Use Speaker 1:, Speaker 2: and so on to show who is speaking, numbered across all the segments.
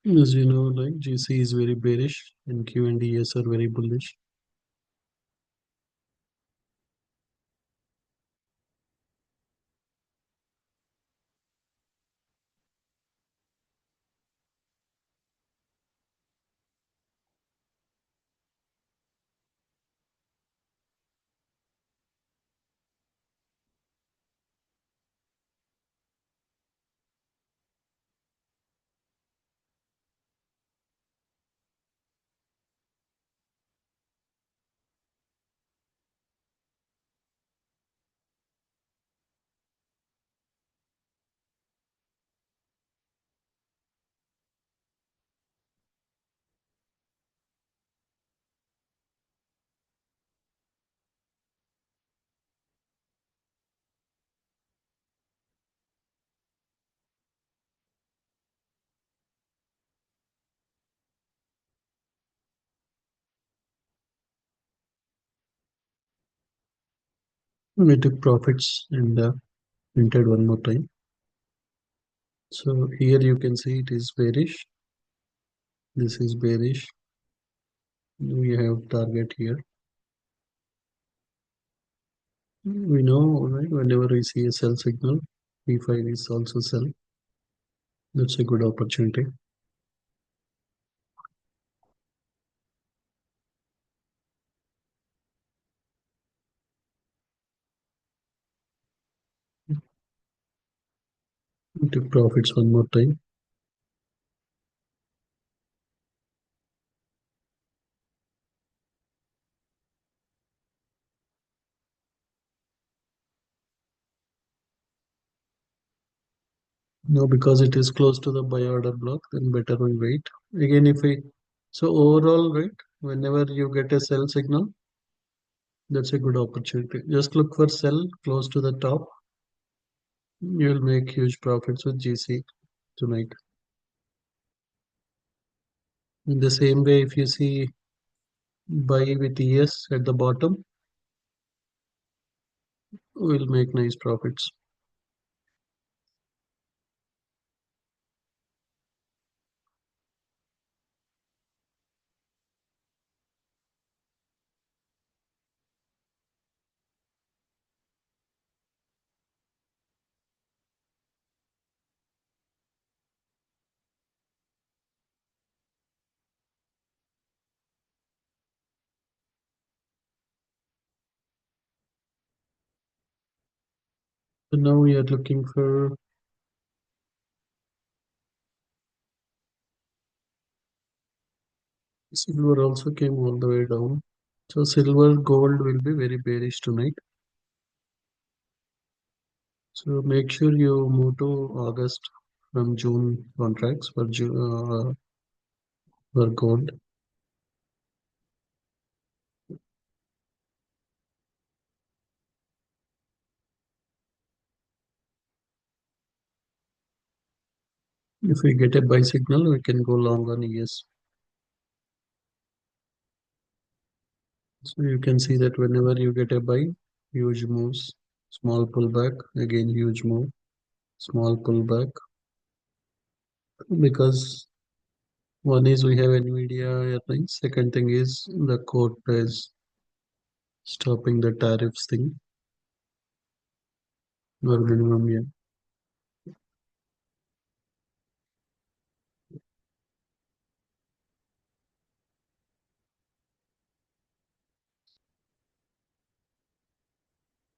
Speaker 1: As you know, like GC is very bearish and Q and ES are very bullish. We took profits and entered one more time. So here you can see it is bearish. This is bearish. We have target here. We know, right? Whenever we see a sell signal, P5 is also sell. That's a good opportunity. We took profits one more time. Now because it is close to the buy order block, then better we wait. Again, if we so overall, right? Whenever you get a sell signal, that's a good opportunity. Just look for sell close to the top. You'll make huge profits with GC tonight. In the same way, if you see buy with ES at the bottom, we'll make nice profits. So now we are looking for silver also came all the way down. So silver gold will be very bearish tonight. So make sure you move to August from June contracts for for gold. If we get a buy signal, we can go long on ES. So you can see that whenever you get a buy, huge moves, small pullback, again huge move, small pullback. Because one is we have Nvidia earnings. Second thing is the court is stopping the tariffs thing or minimum. Yeah.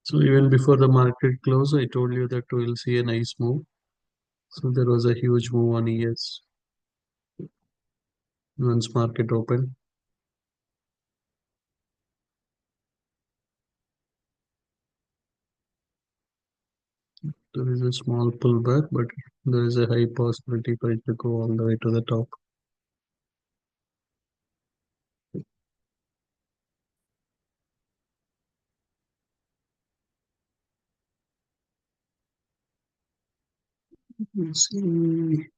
Speaker 1: So even before the market close, I told you that we'll see a nice move. So there was a huge move on ES once market opened. There is a small pullback, but there is a high possibility for it to go all the way to the top. Let's see.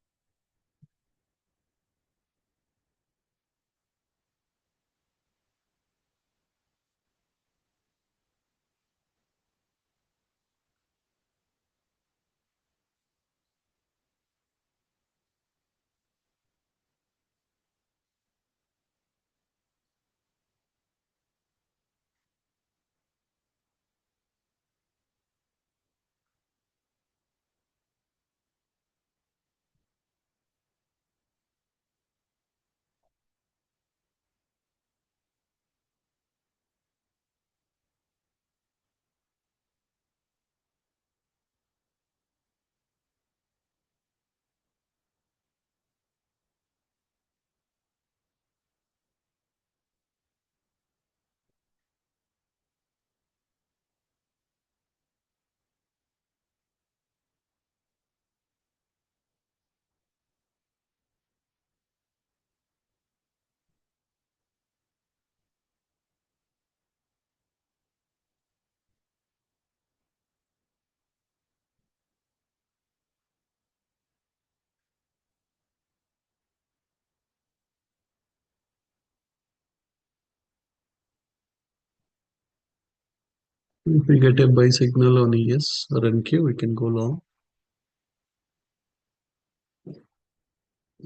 Speaker 1: If we get a buy signal on ES or NQ, we can go long.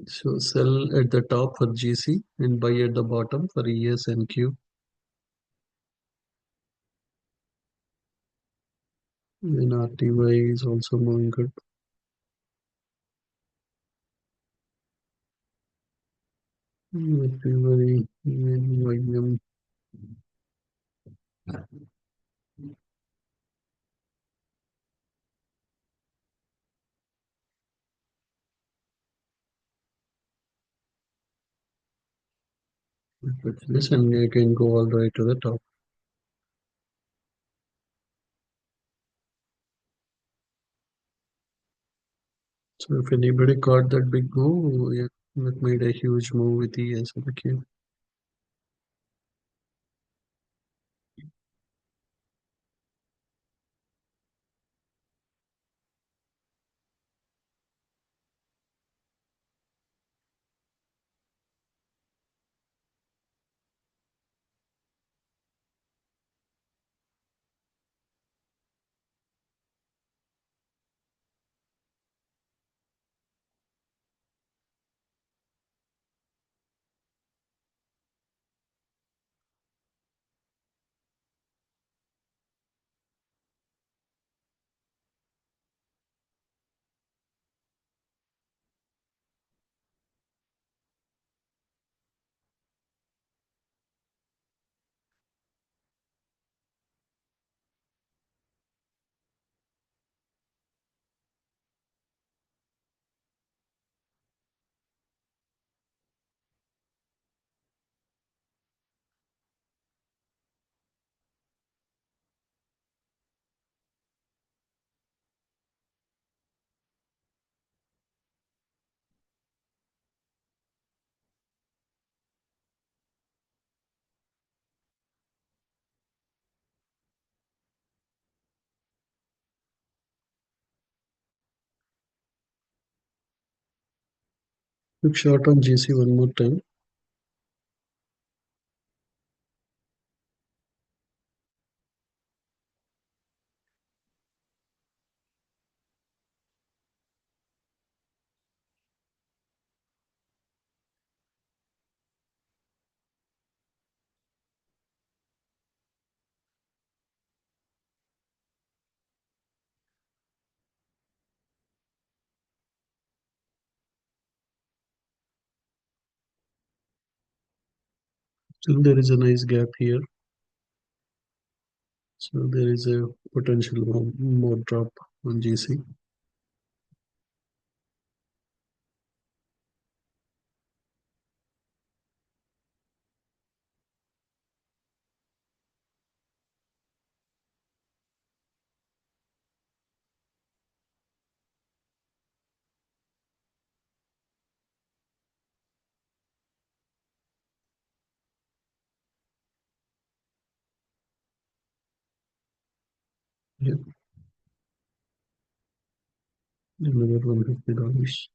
Speaker 1: So sell at the top for GC and buy at the bottom for ES and Q. And RTY is also moving good. RTY and YM. This and you can go all the way to the top. So if anybody caught that big move, yeah, that made a huge move with ES and Q. Quick shot on GC one more time. Still there is a nice gap here. So there is a potential more drop on GC. Yeah, another $150.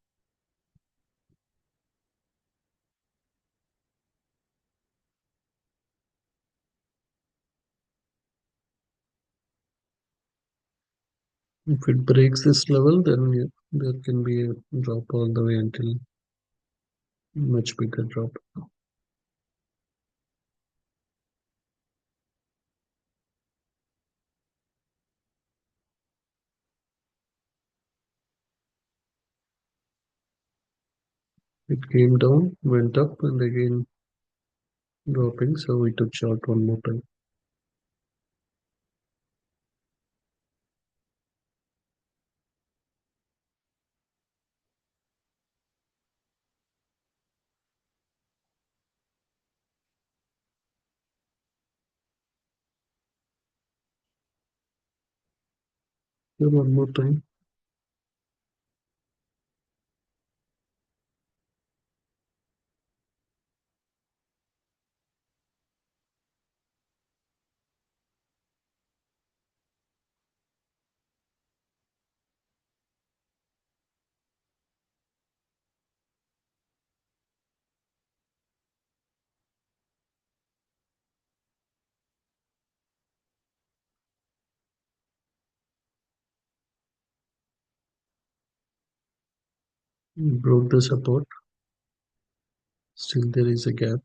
Speaker 1: If it breaks this level, then yeah, there can be a drop all the way until much bigger drop. It came down, went up, and again dropping. So we took short one more time. Yeah, one more time. Broke the support. Still there is a gap.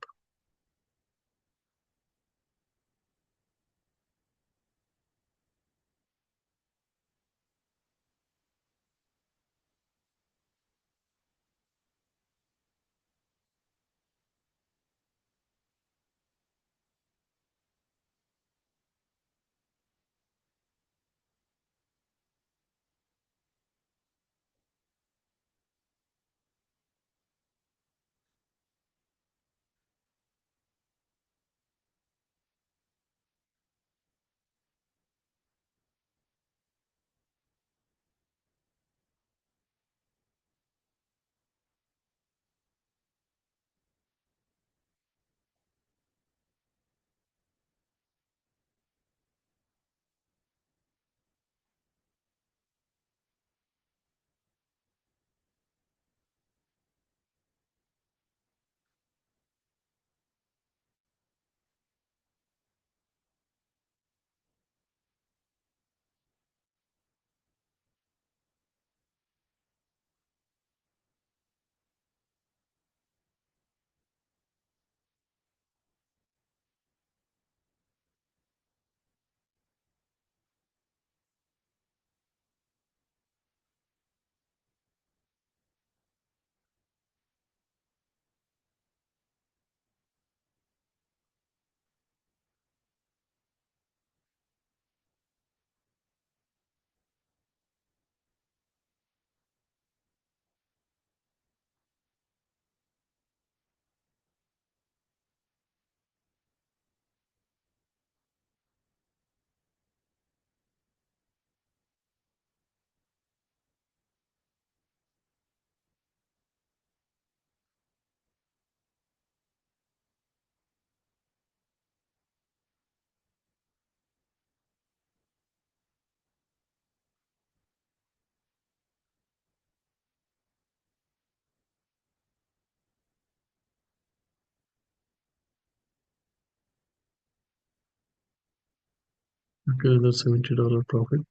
Speaker 1: Okay, that's $70 profit.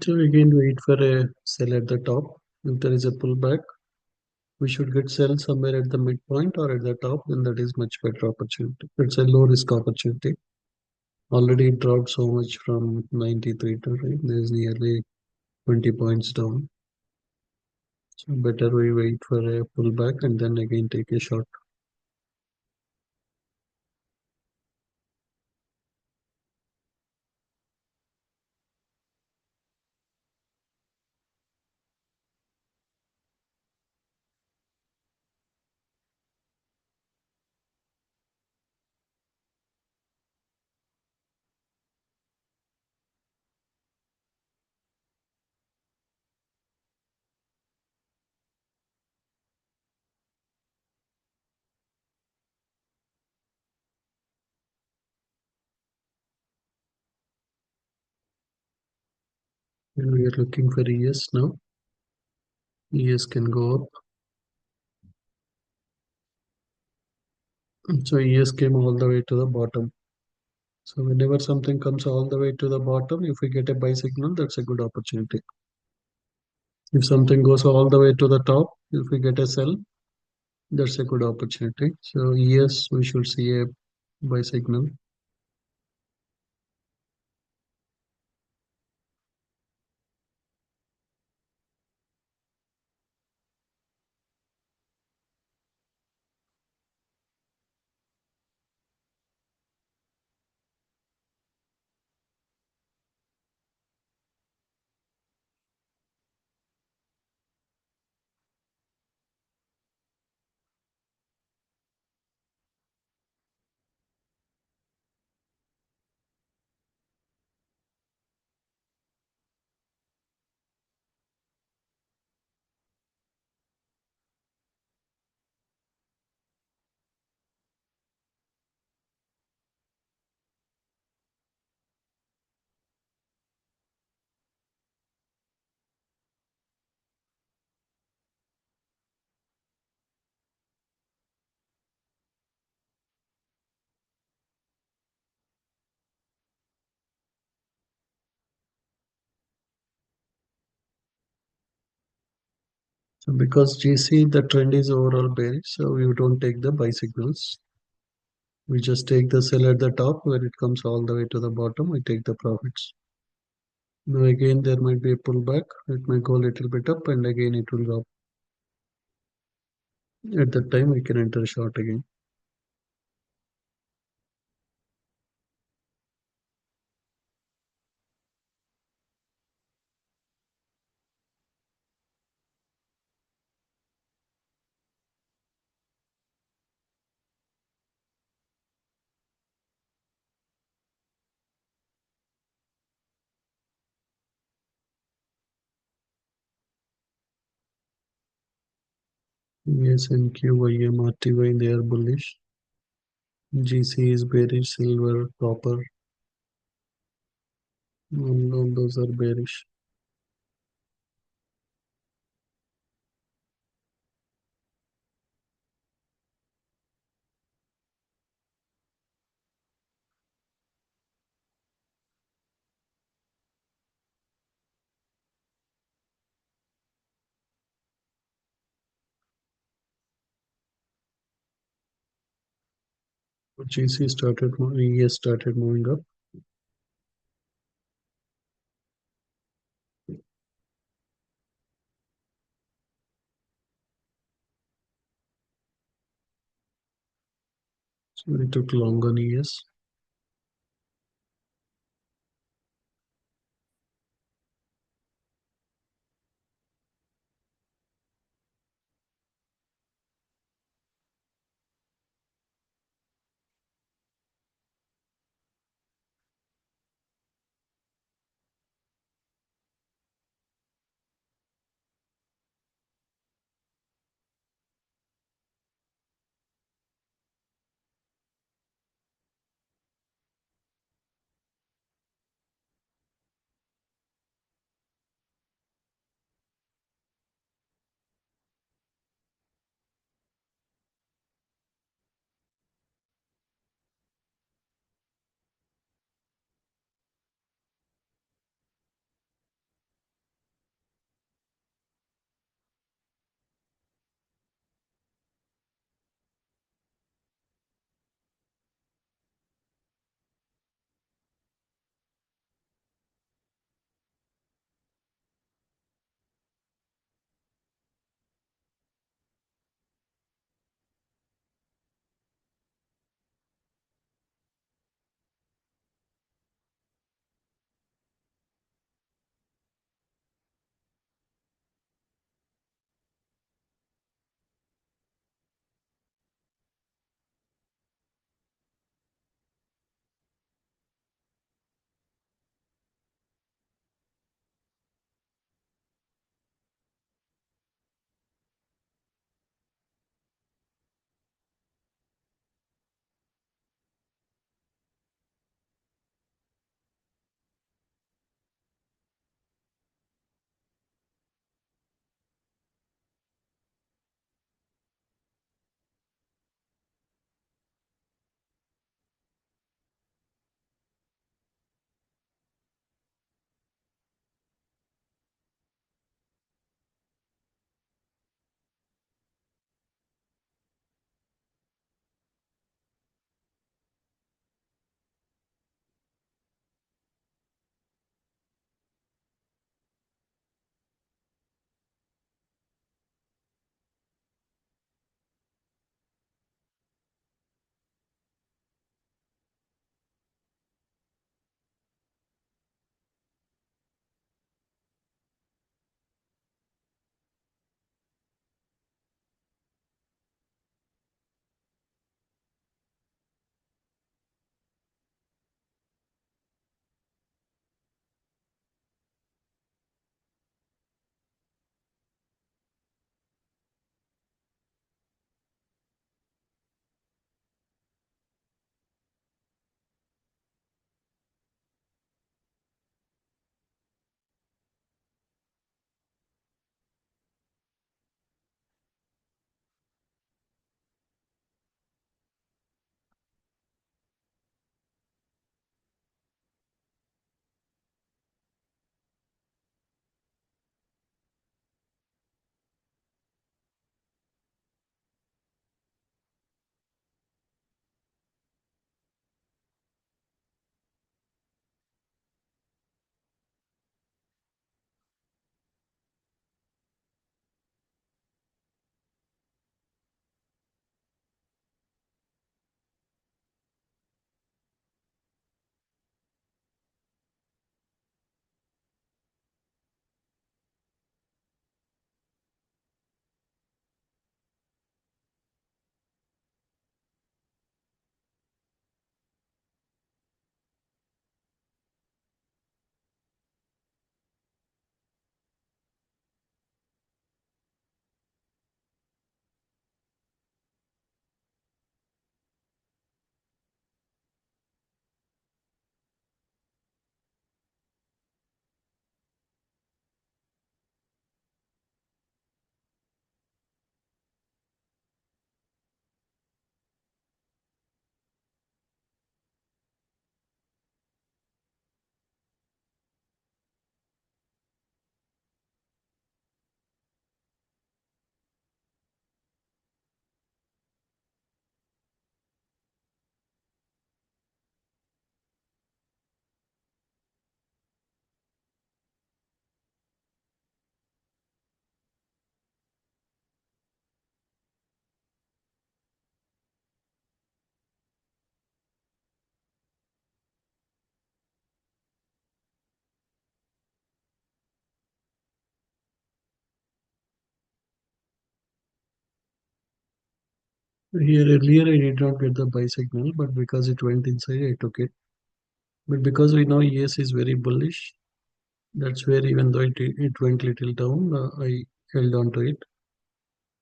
Speaker 1: So again, wait for a sell at the top. If there is a pullback, we should get sell somewhere at the midpoint or at the top, then that is much better opportunity. It's a low risk opportunity. Already it dropped so much from 93 to right. There's nearly 20 points down. So better we wait for a pullback and then again take a shot. And we are looking for ES now. ES can go up. So ES came all the way to the bottom. So whenever something comes all the way to the bottom, if we get a buy signal, that's a good opportunity. If something goes all the way to the top, if we get a sell, that's a good opportunity. So yes, we should see a buy signal. So because GC, the trend is overall bearish, so you don't take the buy signals. We just take the sell at the top. When it comes all the way to the bottom, we take the profits. Now again, there might be a pullback. It may go a little bit up and again it will drop. At that time, we can enter short again. Yes, and QYM, RTY, they are bullish. GC is bearish, silver, copper, all those are bearish. GC started, ES started moving up. So we took long on ES. Here earlier I did not get the buy signal, but because it went inside, I took it. But because we know ES is very bullish, that's where even though it went little down, I held on to it.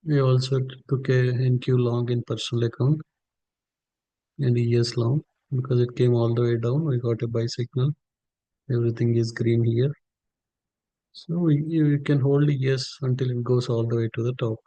Speaker 1: I also took a NQ long in personal account and ES long because it came all the way down. I got a buy signal. Everything is green here. So you can hold ES until it goes all the way to the top.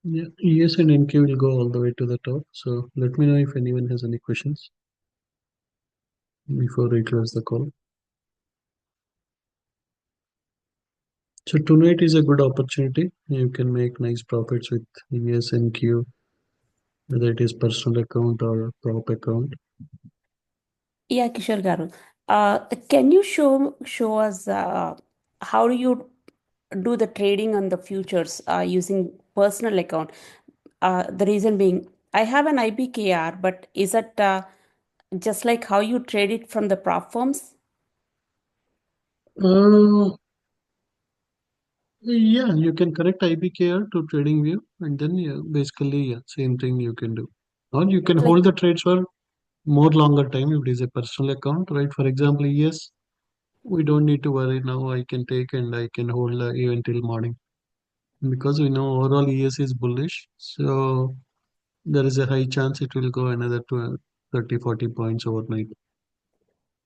Speaker 1: Yeah, ES and NQ will go all the way to the top. So let me know if anyone has any questions before I close the call. So tonight is a good opportunity. You can make nice profits with ES and Q, whether it is personal account or prop account.
Speaker 2: Yeah, Kishore Garu. Can you show us how do you do the trading on the futures using personal account? The reason being, I have an IBKR, but is it just like how you trade it from the prop firms?
Speaker 1: Uh, yeah, you can connect IBKR to TradingView, and then yeah, basically yeah, same thing you can do. Or you can
Speaker 2: It's like
Speaker 1: hold the trades for more longer time if it is a personal account, right? For example, yes, we don't need to worry now. I can take and I can hold even till morning because we know overall ES is bullish. So there is a high chance it will go another 20, 30, 40 points overnight.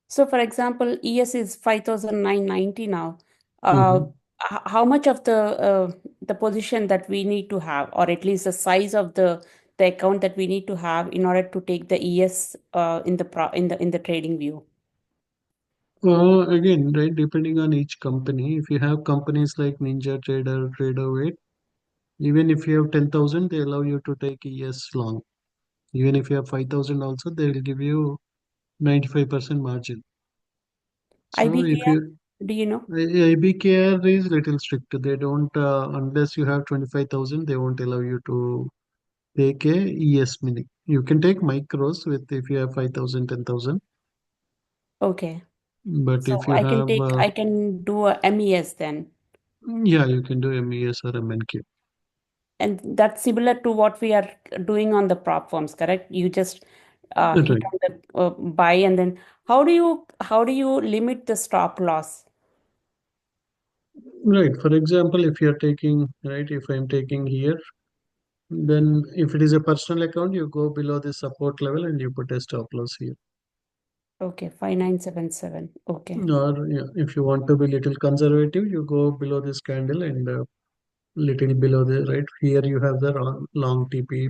Speaker 2: so. For example, ES is 5,990 now. Uh,
Speaker 1: Mhm.
Speaker 2: how much of the position that we need to have, or at least the size of the account that we need to have in order to take the ES in the in the trading view?
Speaker 1: Again, right, depending on each company, if you have companies like Ninja Trader, Trader, even if you have 10,000, they allow you to take ES long. Even if you have 5,000 also, they will give you 95% margin. So if
Speaker 2: IBKR,
Speaker 1: you
Speaker 2: do you know?
Speaker 1: IBKR is little strict. They don't unless you have 25,000, they won't allow you to take a ES mini. You can take micros with if you have 5,000, 10,000.
Speaker 2: Okay.
Speaker 1: But
Speaker 2: So
Speaker 1: if you have
Speaker 2: I can do a MES then.
Speaker 1: yeah, you can do MES or MNQ.
Speaker 2: And that's similar to what we are doing on the prop firms, correct? You just hit
Speaker 1: Right.
Speaker 2: on the buy, and then how do you limit the stop loss?
Speaker 1: Right. For example, if you're taking, right, if I'm taking here, then if it is a personal account, you go below the support level and you put a stop loss here.
Speaker 2: Okay, 5977. Okay,
Speaker 1: Or yeah, if you want to be little conservative, you go below this candle and little below the right here you have the long TP.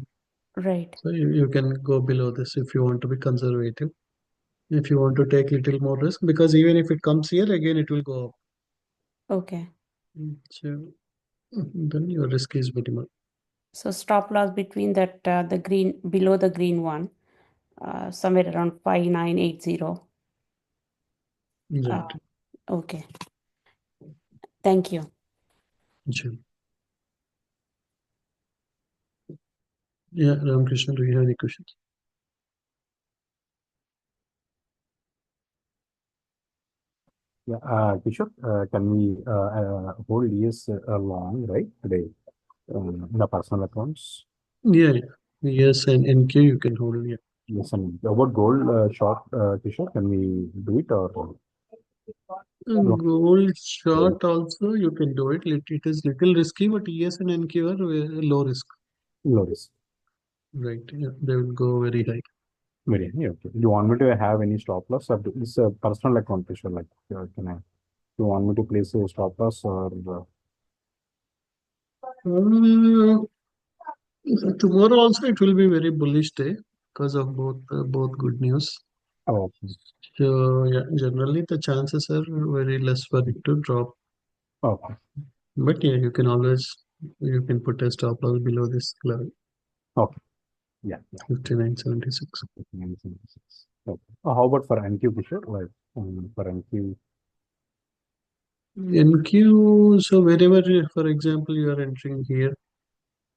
Speaker 2: right.
Speaker 1: So you can go below this if you want to be conservative. If you want to take little more risk, because even if it comes here again, it will go up.
Speaker 2: Okay.
Speaker 1: So then your risk is minimal.
Speaker 2: So stop loss between that the green below the green one. somewhere around 5980. Uh,
Speaker 1: Right.
Speaker 2: okay. Thank you.
Speaker 1: Sure. Yeah, Ramakrishna, do you have any questions?
Speaker 3: Yeah, Kishore, can we hold ES long, right, today, the personal accounts?
Speaker 1: Yeah, yeah. Yes, and NQ you can hold. Yeah.
Speaker 3: Yes, and about gold short, Kishore, can we do it or no?
Speaker 1: Gold short also you can do it. It is little risky, but ES and NQ are low risk.
Speaker 3: Low risk.
Speaker 1: Right. Yeah, they will go very high.
Speaker 3: Very, yeah, okay. Do you want me to have any stop loss? Or this is a personal account, Kishore, like, can I, do you want me to place a stop loss or,
Speaker 1: Uh, Tomorrow also it will be very bullish day because of both good news.
Speaker 3: oh,
Speaker 1: So yeah, generally the chances are very less for it to drop.
Speaker 3: okay,
Speaker 1: But yeah, you can put a stop loss below this level,
Speaker 3: okay, yeah, yeah.
Speaker 1: 59.76.
Speaker 3: 1976. Okay. How about for NQ, Kishore? Like, for NQ,
Speaker 1: NQ, so wherever, for example, you are entering here,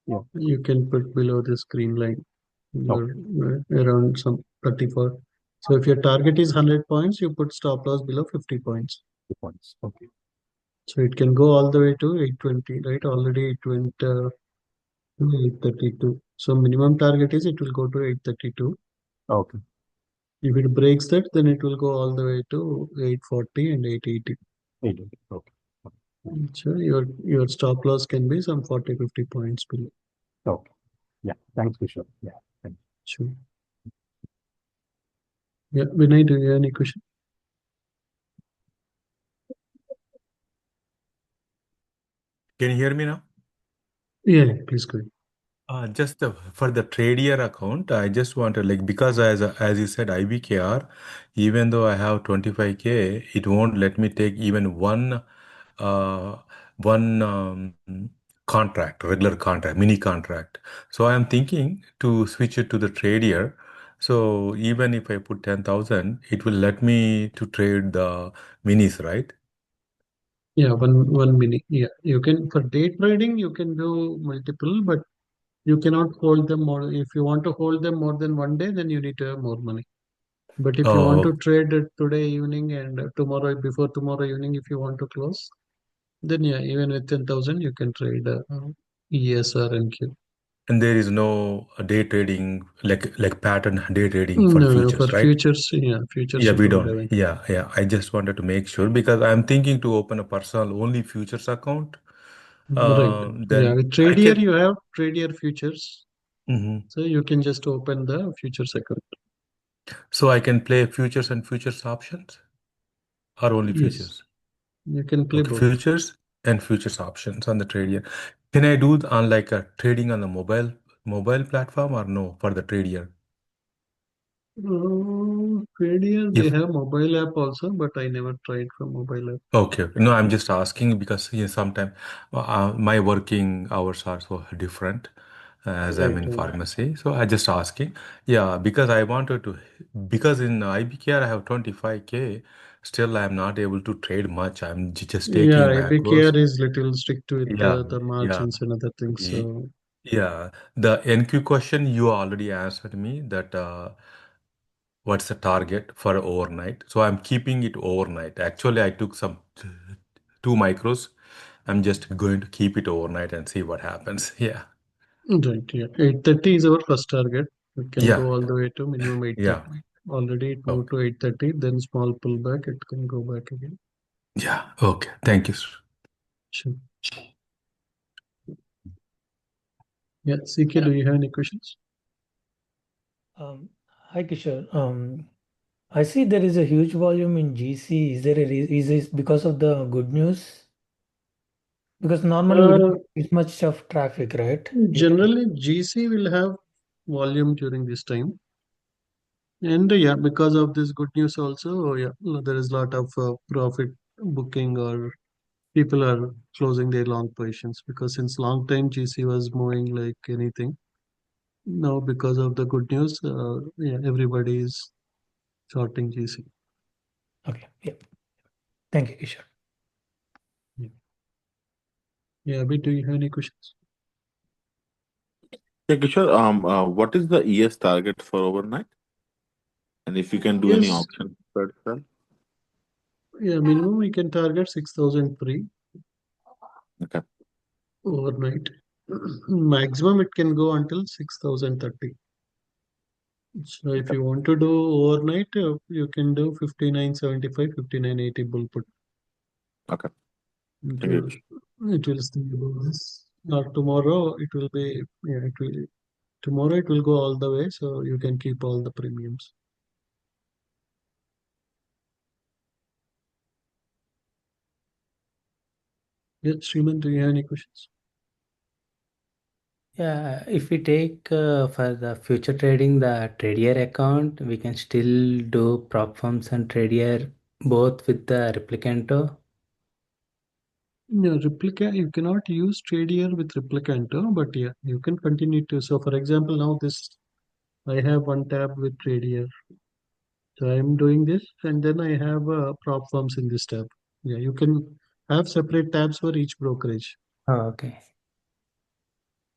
Speaker 3: yeah,
Speaker 1: you can put below this green line,
Speaker 3: okay,
Speaker 1: you're around some 34. So if your target is 100 points, you put stop loss below 50 points.
Speaker 3: 2 points. Okay,
Speaker 1: So it can go all the way to 820, right? Already it went to 832. So minimum target is it will go to 832.
Speaker 3: okay,
Speaker 1: If it breaks that, then it will go all the way to 840 and 880.
Speaker 3: 8, okay. Okay.
Speaker 1: So your stop loss can be some 40-50 points below.
Speaker 3: Okay. Yeah. Thanks, Kishore. Yeah. Thank
Speaker 1: Sure. Yeah, Vinay, do you have any question?
Speaker 4: Can you hear me now?
Speaker 1: Yeah, yeah, please go ahead.
Speaker 4: Just for the trader account, I just wanted like because as you said IBKR, even though I have 25K, it won't let me take even uh one contract, regular contract, mini contract. So I'm thinking to switch it to the trader. So even if I put 10,000, it will let me to trade the minis, right?
Speaker 1: Yeah, one minute. Yeah, you can for day trading you can do multiple, but you cannot hold them more. If you want to hold them more than one day, then you need to have more money. But if you want to
Speaker 4: Oh,
Speaker 1: trade it today evening and tomorrow before tomorrow evening, if you want to close, then yeah, even with 10,000 you can trade ES or NQ.
Speaker 4: and there is no day trading like pattern day trading for
Speaker 1: No, no, for
Speaker 4: futures, right?
Speaker 1: futures, yeah, futures
Speaker 4: Yeah,
Speaker 1: you
Speaker 4: we
Speaker 1: don't
Speaker 4: don't.
Speaker 1: have any.
Speaker 4: Yeah, yeah. I just wanted to make sure because I'm thinking to open a personal only futures account.
Speaker 1: Right. Yeah,
Speaker 4: Then
Speaker 1: with
Speaker 4: I
Speaker 1: Tradier
Speaker 4: can.
Speaker 1: you have Tradier futures,
Speaker 4: Mhm.
Speaker 1: so you can just open the futures account.
Speaker 4: So I can play futures and futures options or only
Speaker 1: Yes,
Speaker 4: futures.
Speaker 1: you can play
Speaker 4: Okay,
Speaker 1: both.
Speaker 4: futures and futures options on the Trader. Can I do on like a trading on the mobile platform or no for the Trader?
Speaker 1: Tradier, they
Speaker 4: If
Speaker 1: have mobile app also, but I never tried for mobile app.
Speaker 4: Okay, okay. No, I'm just asking because sometimes my working hours are so different as I'm
Speaker 1: Right,
Speaker 4: in
Speaker 1: right.
Speaker 4: pharmacy. So I just asking. Yeah, because I wanted to, because in IBKR I have 25K, still I'm not able to trade much. I'm just
Speaker 1: Yeah,
Speaker 4: taking macros.
Speaker 1: IBKR is little strict with
Speaker 4: Yeah,
Speaker 1: the
Speaker 4: yeah,
Speaker 1: margins and other things.
Speaker 4: y-
Speaker 1: So
Speaker 4: yeah. The NQ question you already answered me that what's the target for overnight? So I'm keeping it overnight. Actually, I took some two micros. I'm just going to keep it overnight and see what happens. Yeah.
Speaker 1: right, yeah, 830 is our first target. It can
Speaker 4: Yeah.
Speaker 1: go all the way to minimum
Speaker 4: Yeah.
Speaker 1: 830. Already it moved
Speaker 4: Okay.
Speaker 1: to 830, then small pullback. It can go back again.
Speaker 4: Yeah. Okay. Thank you, sir.
Speaker 1: Sure. Yeah, CK,
Speaker 5: Yeah.
Speaker 1: do you have any questions?
Speaker 5: Um, Hi, Kishore. I see there is a huge volume in GC. Is there is this because of the good news? Because normally we
Speaker 1: Uh,
Speaker 5: don't get much of traffic, right? Usually.
Speaker 1: Generally, GC will have volume during this time. And yeah, because of this good news also, yeah, there is a lot of profit booking or people are closing their long positions because since long time GC was moving like anything. Now, because of the good news, yeah, everybody is shorting GC.
Speaker 5: Okay. Yeah. Thank you, Kishore.
Speaker 1: Yeah, yeah. Abhi, do you have any questions?
Speaker 6: Yeah, Kishore, what is the ES target for overnight? And if you can do any
Speaker 1: Yes,
Speaker 6: option for it, sir?
Speaker 1: yeah. Minimum we can target 6,003
Speaker 6: Okay.
Speaker 1: overnight. Maximum it can go until 6,030. So if
Speaker 6: Okay.
Speaker 1: you want to do overnight, you can do 59.75, 59.80 bull put.
Speaker 6: Okay.
Speaker 1: It
Speaker 6: Thank you,
Speaker 1: will,
Speaker 6: Kishore.
Speaker 1: it will stay above this. Tomorrow it will be, yeah, it will, tomorrow it will go all the way, so you can keep all the premiums. Yeah, Sriman, do you have any questions?
Speaker 7: Yeah, if we take for the future trading the Trader account, we can still do prop firms and Trader both with the Replicanto.
Speaker 1: Yeah, replica, you cannot use Trader with Replicanto, but yeah, you can continue to. So for example, now this, I have one tab with Trader. So I'm doing this, and then I have prop firms in this tab. Yeah, you can have separate tabs for each brokerage.
Speaker 7: Oh, okay.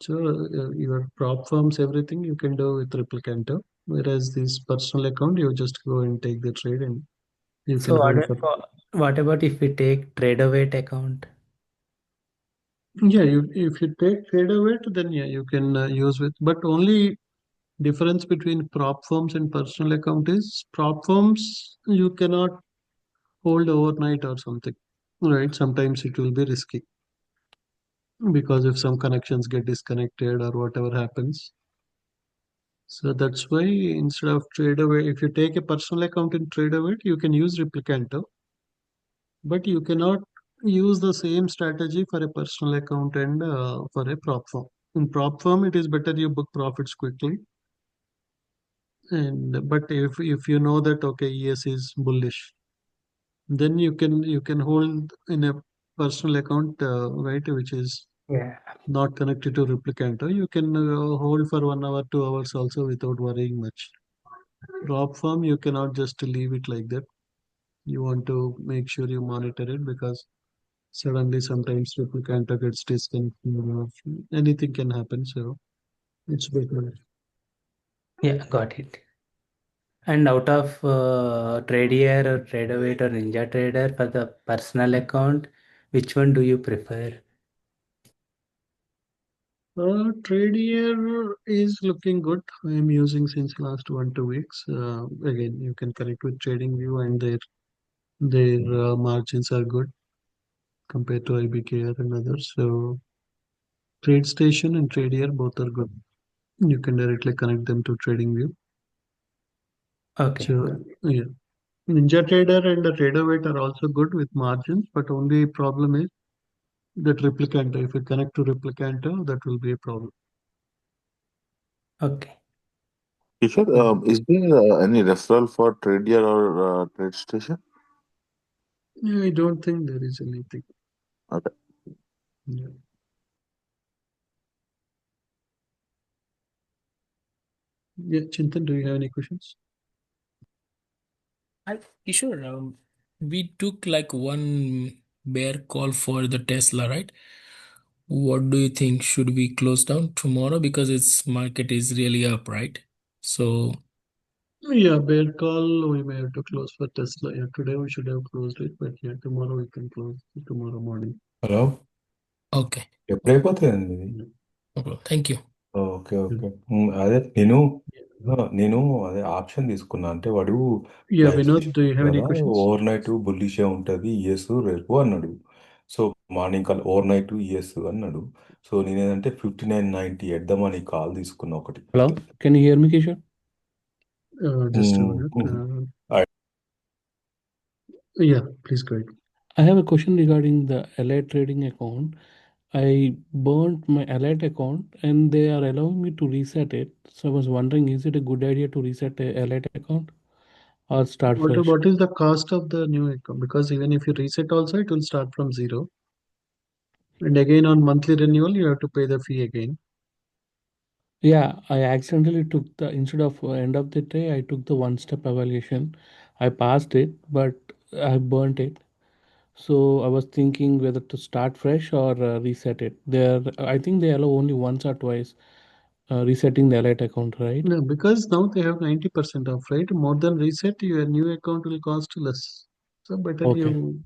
Speaker 1: So your prop firms, everything you can do with Replicanto. Whereas this personal account, you just go and take the trade, and you can
Speaker 7: So
Speaker 1: hold for.
Speaker 7: what about if we take Trader Weight account?
Speaker 1: Yeah, you if you take trade of it, then yeah, you can use with. But only difference between prop firms and personal account is prop firms you cannot hold overnight or something, right? Sometimes it will be risky because if some connections get disconnected or whatever happens. So that's why instead of trade away, if you take a personal account in trade away, you can use Replicanto, but you cannot use the same strategy for a personal account and for a prop firm. In prop firm, it is better you book profits quickly. And but if you know that okay, ES is bullish, then you can hold in a personal account, right, which is
Speaker 7: Yeah.
Speaker 1: not connected to Replicanto. You can hold for 1 hour, 2 hours also without worrying much. Prop firm, you cannot just leave it like that. You want to make sure you monitor it because suddenly sometimes Replicanto gets disconnected or anything can happen. So it's better.
Speaker 7: Yeah, got it. And out of Trader or Trader Weight or Ninja Trader for the personal account, which one do you prefer?
Speaker 1: Tradier is looking good. I am using since last 1 2 weeks. Again, you can connect with TradingView and their margins are good compared to IBKR and others. So TradeStation and Tradier both are good. You can directly connect them to TradingView.
Speaker 7: Okay.
Speaker 1: So yeah, Ninja Trader and the TraderWeight are also good with margins, but only problem is that Replicanto. If you connect to Replicanto, that will be a problem.
Speaker 7: Okay.
Speaker 6: Kishore, is there any referral for Trader or Trade Station?
Speaker 1: Yeah, I don't think there is anything.
Speaker 6: Okay.
Speaker 1: Yeah. Yeah, Chintan, do you have any questions?
Speaker 8: Sure. We took like one bear call for the Tesla, right? What do you think? Should we close down tomorrow because its market is really up, right? So,
Speaker 1: Yeah, bear call. We may have to close for Tesla. Yeah, today we should have closed it, but yeah, tomorrow we can close tomorrow morning.
Speaker 4: Hello
Speaker 8: okay.
Speaker 4: ఎప్పుడైపోతుందండి ఇది
Speaker 1: Yeah.
Speaker 8: No problem. Thank you.
Speaker 4: Okay
Speaker 1: Good.
Speaker 4: Okay అదే నేను
Speaker 1: Yeah.
Speaker 4: నేను అదే option తీసుకున్నా అంటే వాడు
Speaker 1: Yeah,
Speaker 4: live
Speaker 1: Vinod,
Speaker 4: session
Speaker 1: do you have any
Speaker 4: కదా
Speaker 1: questions?
Speaker 4: Over night బుల్లిషే ఉంటుంది ఇయర్స్ రేపు అన్నాడు. So morning call over night years అన్నాడు. సో నేనేంటంటే 59.90 ఎద్దామని కాల్ తీసుకున్నా ఒకటి.
Speaker 9: Hello, can you hear me, Kishore?
Speaker 1: Just a minute. Yeah, please go ahead.
Speaker 9: I have a question regarding the Allied trading account. I burnt my Allied account and they are allowing me to reset it. So I was wondering, is it a good idea to reset a Allied account or start fresh?
Speaker 1: What is the cost of the new account? Because even if you reset also, it will start from zero. And again, on monthly renewal, you have to pay the fee again.
Speaker 9: Yeah, I accidentally took the instead of end of the day, I took the one step evaluation. I passed it, but I burnt it. So I was thinking whether to start fresh or reset it. I think they allow only once or twice resetting the Elite account, right?
Speaker 1: No, because now they have 90% off, right? More than reset, your new account will cost less. So better
Speaker 9: Okay.
Speaker 1: you.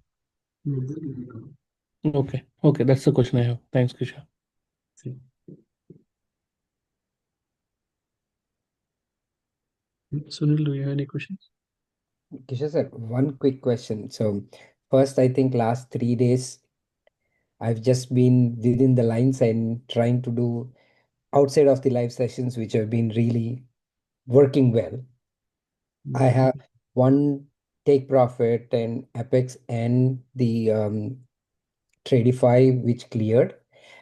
Speaker 9: Okay. Okay. That's the question I have. Thanks, Kisha.
Speaker 1: See. Sunil, do you have any questions?
Speaker 10: Kishore sir, one quick question. So first, I think last 3 days, I've just been within the lines and trying to do outside of the live sessions, which have been really working well. I have one take profit and Apex and the Tradify, which cleared.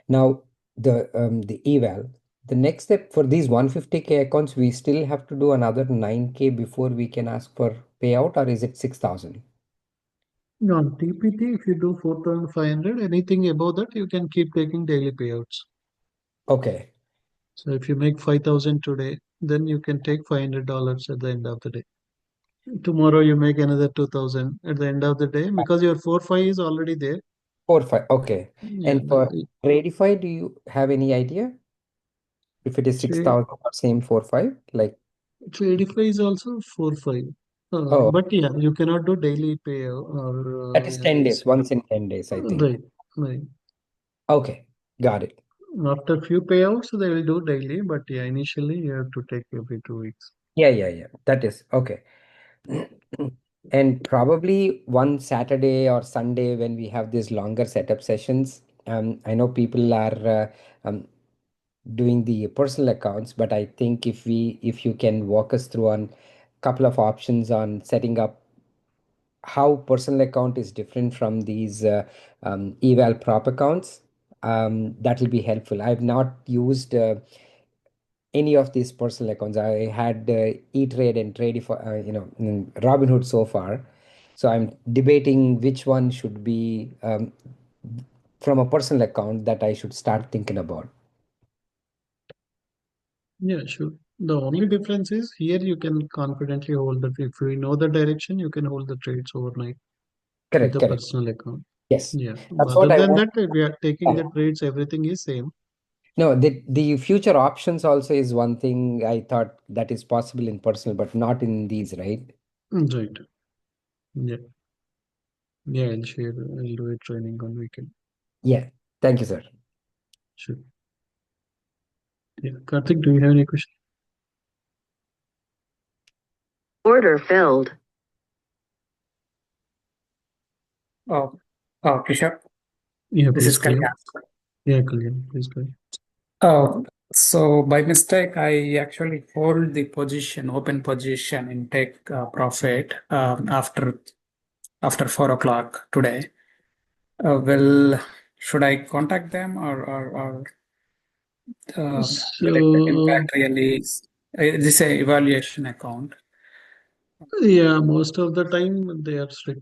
Speaker 10: Now the eval. The next step for these 150K accounts, we still have to do another 9K before we can ask for payout, or is it 6,000?
Speaker 1: On TPT, if you do 4,500, anything above that, you can keep taking daily payouts.
Speaker 10: Okay.
Speaker 1: So if you make 5,000 today, then you can take $500 at the end of the day. Tomorrow you make another 2,000 at the end of the day because your 4-5 is already there.
Speaker 10: 4-5. Okay.
Speaker 1: Yeah,
Speaker 10: And for Tradify, do you have any idea if it is 6,000 or same 4-5? Like,
Speaker 1: Tradify is also 4-5.
Speaker 10: oh,
Speaker 1: But yeah, you cannot do daily pay or
Speaker 10: that is 10 days, once in 10 days, I think.
Speaker 1: right, right.
Speaker 10: Okay, got it.
Speaker 1: After few payouts, they will do daily, but yeah, initially you have to take every 2 weeks.
Speaker 10: Yeah. That is okay. And probably one Saturday or Sunday when we have these longer setup sessions, I know people are doing the personal accounts, but I think if you can walk us through on couple of options on setting up how personal account is different from these eval prop accounts, that will be helpful. I've not used any of these personal accounts. I had E-Trade and Trade for Robinhood so far. So I'm debating which one should be from a personal account that I should start thinking about.
Speaker 1: Yeah, sure. The only difference is here you can confidently hold that if you know the direction, you can hold the trades overnight with
Speaker 10: Correct,
Speaker 1: the
Speaker 10: correct.
Speaker 1: personal account.
Speaker 10: Yes,
Speaker 1: Yeah.
Speaker 10: that's
Speaker 1: Other
Speaker 10: what I
Speaker 1: than
Speaker 10: want.
Speaker 1: that, if we are taking the trades, everything is same.
Speaker 10: No, the future options also is one thing I thought that is possible in personal, but not in these, right?
Speaker 1: Right. Yeah. Yeah, I'll share. I'll do a training on weekend.
Speaker 10: Yeah. Thank you, sir.
Speaker 1: Sure. Yeah. Karthik, do you have any question?
Speaker 11: Order filled.
Speaker 12: Oh, Kishore,
Speaker 1: Yeah,
Speaker 12: this
Speaker 1: please
Speaker 12: is
Speaker 1: go ahead.
Speaker 12: Kalyan.
Speaker 1: Yeah, Kalyan, please go ahead.
Speaker 12: So by mistake, I actually hold the position, open position in take profit after 4 o'clock today. Well, should I contact them or will it impact really? This is a evaluation account.
Speaker 1: Yeah, most of the time they are strict.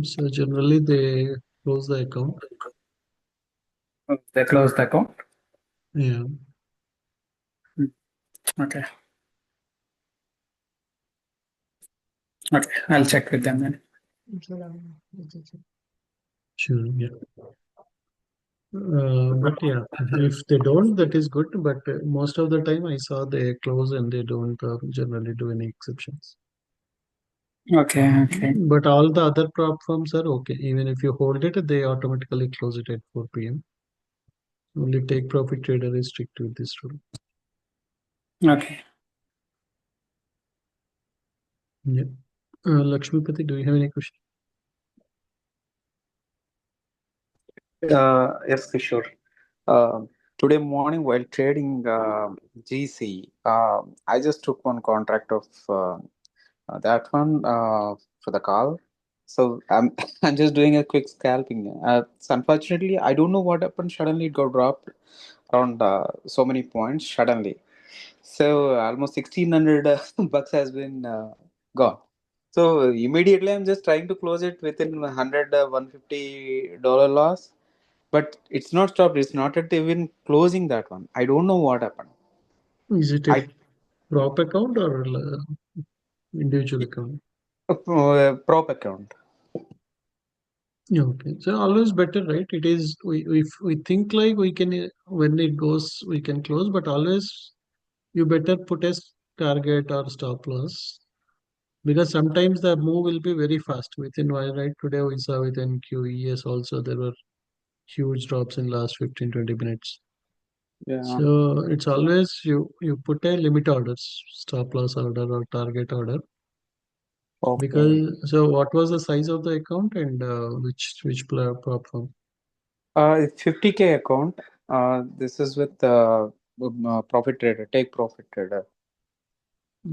Speaker 1: So generally they close the account.
Speaker 12: They close the account.
Speaker 1: Yeah.
Speaker 12: Okay. Okay, I'll check with them then.
Speaker 1: Sure. Yeah. But yeah, if they don't, that is good. But most of the time I saw they close and they don't generally do any exceptions.
Speaker 12: Okay.
Speaker 1: But all the other prop firms are okay. Even if you hold it, they automatically close it at 4 p.m. Only take profit trader is strict with this rule.
Speaker 12: Okay.
Speaker 1: Yeah. Lakshmipati, do you have any question?
Speaker 13: Yes, Kishore. Uh, Today morning while trading GC, I just took one contract of that one for the call. So I'm I'm just doing a quick scalping. So unfortunately, I don't know what happened. Suddenly, it got dropped around so many points suddenly. So almost 1,600 bucks has been gone. So immediately, I'm just trying to close it within 100 $150 loss, but it's not stopped. It's not at even closing that one. I don't know what happened.
Speaker 1: Is it a
Speaker 13: I
Speaker 1: prop account or individual account?
Speaker 13: prop account.
Speaker 1: Yeah, okay, so always better, right? It is if we think like we can when it goes we can close, but always you better put a target or stop loss because sometimes the move will be very fast within while, right? Today we saw within QES also there were huge drops in last 15-20 minutes.
Speaker 13: Yeah.
Speaker 1: So it's always you put a limit orders, stop loss order or target order.
Speaker 13: Okay.
Speaker 1: Because so what was the size of the account and which platform?
Speaker 13: 50K account. This is with profit trader, take profit trader.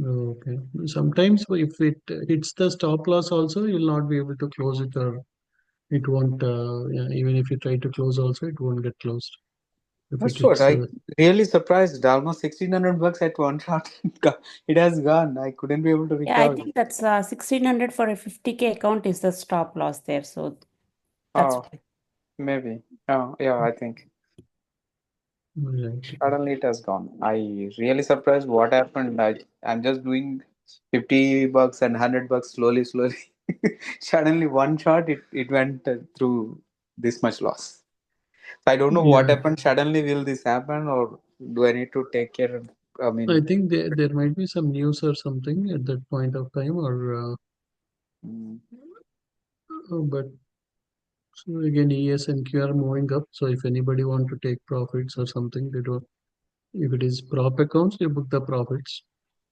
Speaker 1: Okay. Sometimes if it hits the stop loss also, you'll not be able to close it or it won't, yeah, even if you try to close also, it won't get closed. If it
Speaker 13: That's what
Speaker 1: hits,
Speaker 13: I really surprised. Almost $1,600 at one shot. It has gone. I couldn't be able to
Speaker 2: Yeah, I
Speaker 13: recover.
Speaker 2: think that's 1600 for a 50K account is the stop loss there. So that's
Speaker 13: Oh, maybe. Oh, yeah, I think.
Speaker 1: right.
Speaker 13: Suddenly it has gone. I really surprised what happened. I'm just doing $50 and $100 slowly, slowly. Suddenly one shot it went through this much loss. So I don't know what
Speaker 1: Yeah,
Speaker 13: happened. Suddenly will this happen or do I need to take care? I
Speaker 1: I
Speaker 13: mean,
Speaker 1: think there might be some news or something at that point of time, or
Speaker 13: mm,
Speaker 1: but so again, ES and Q are moving up. So if anybody want to take profits or something, they don't. If it is prop accounts, you book the profits.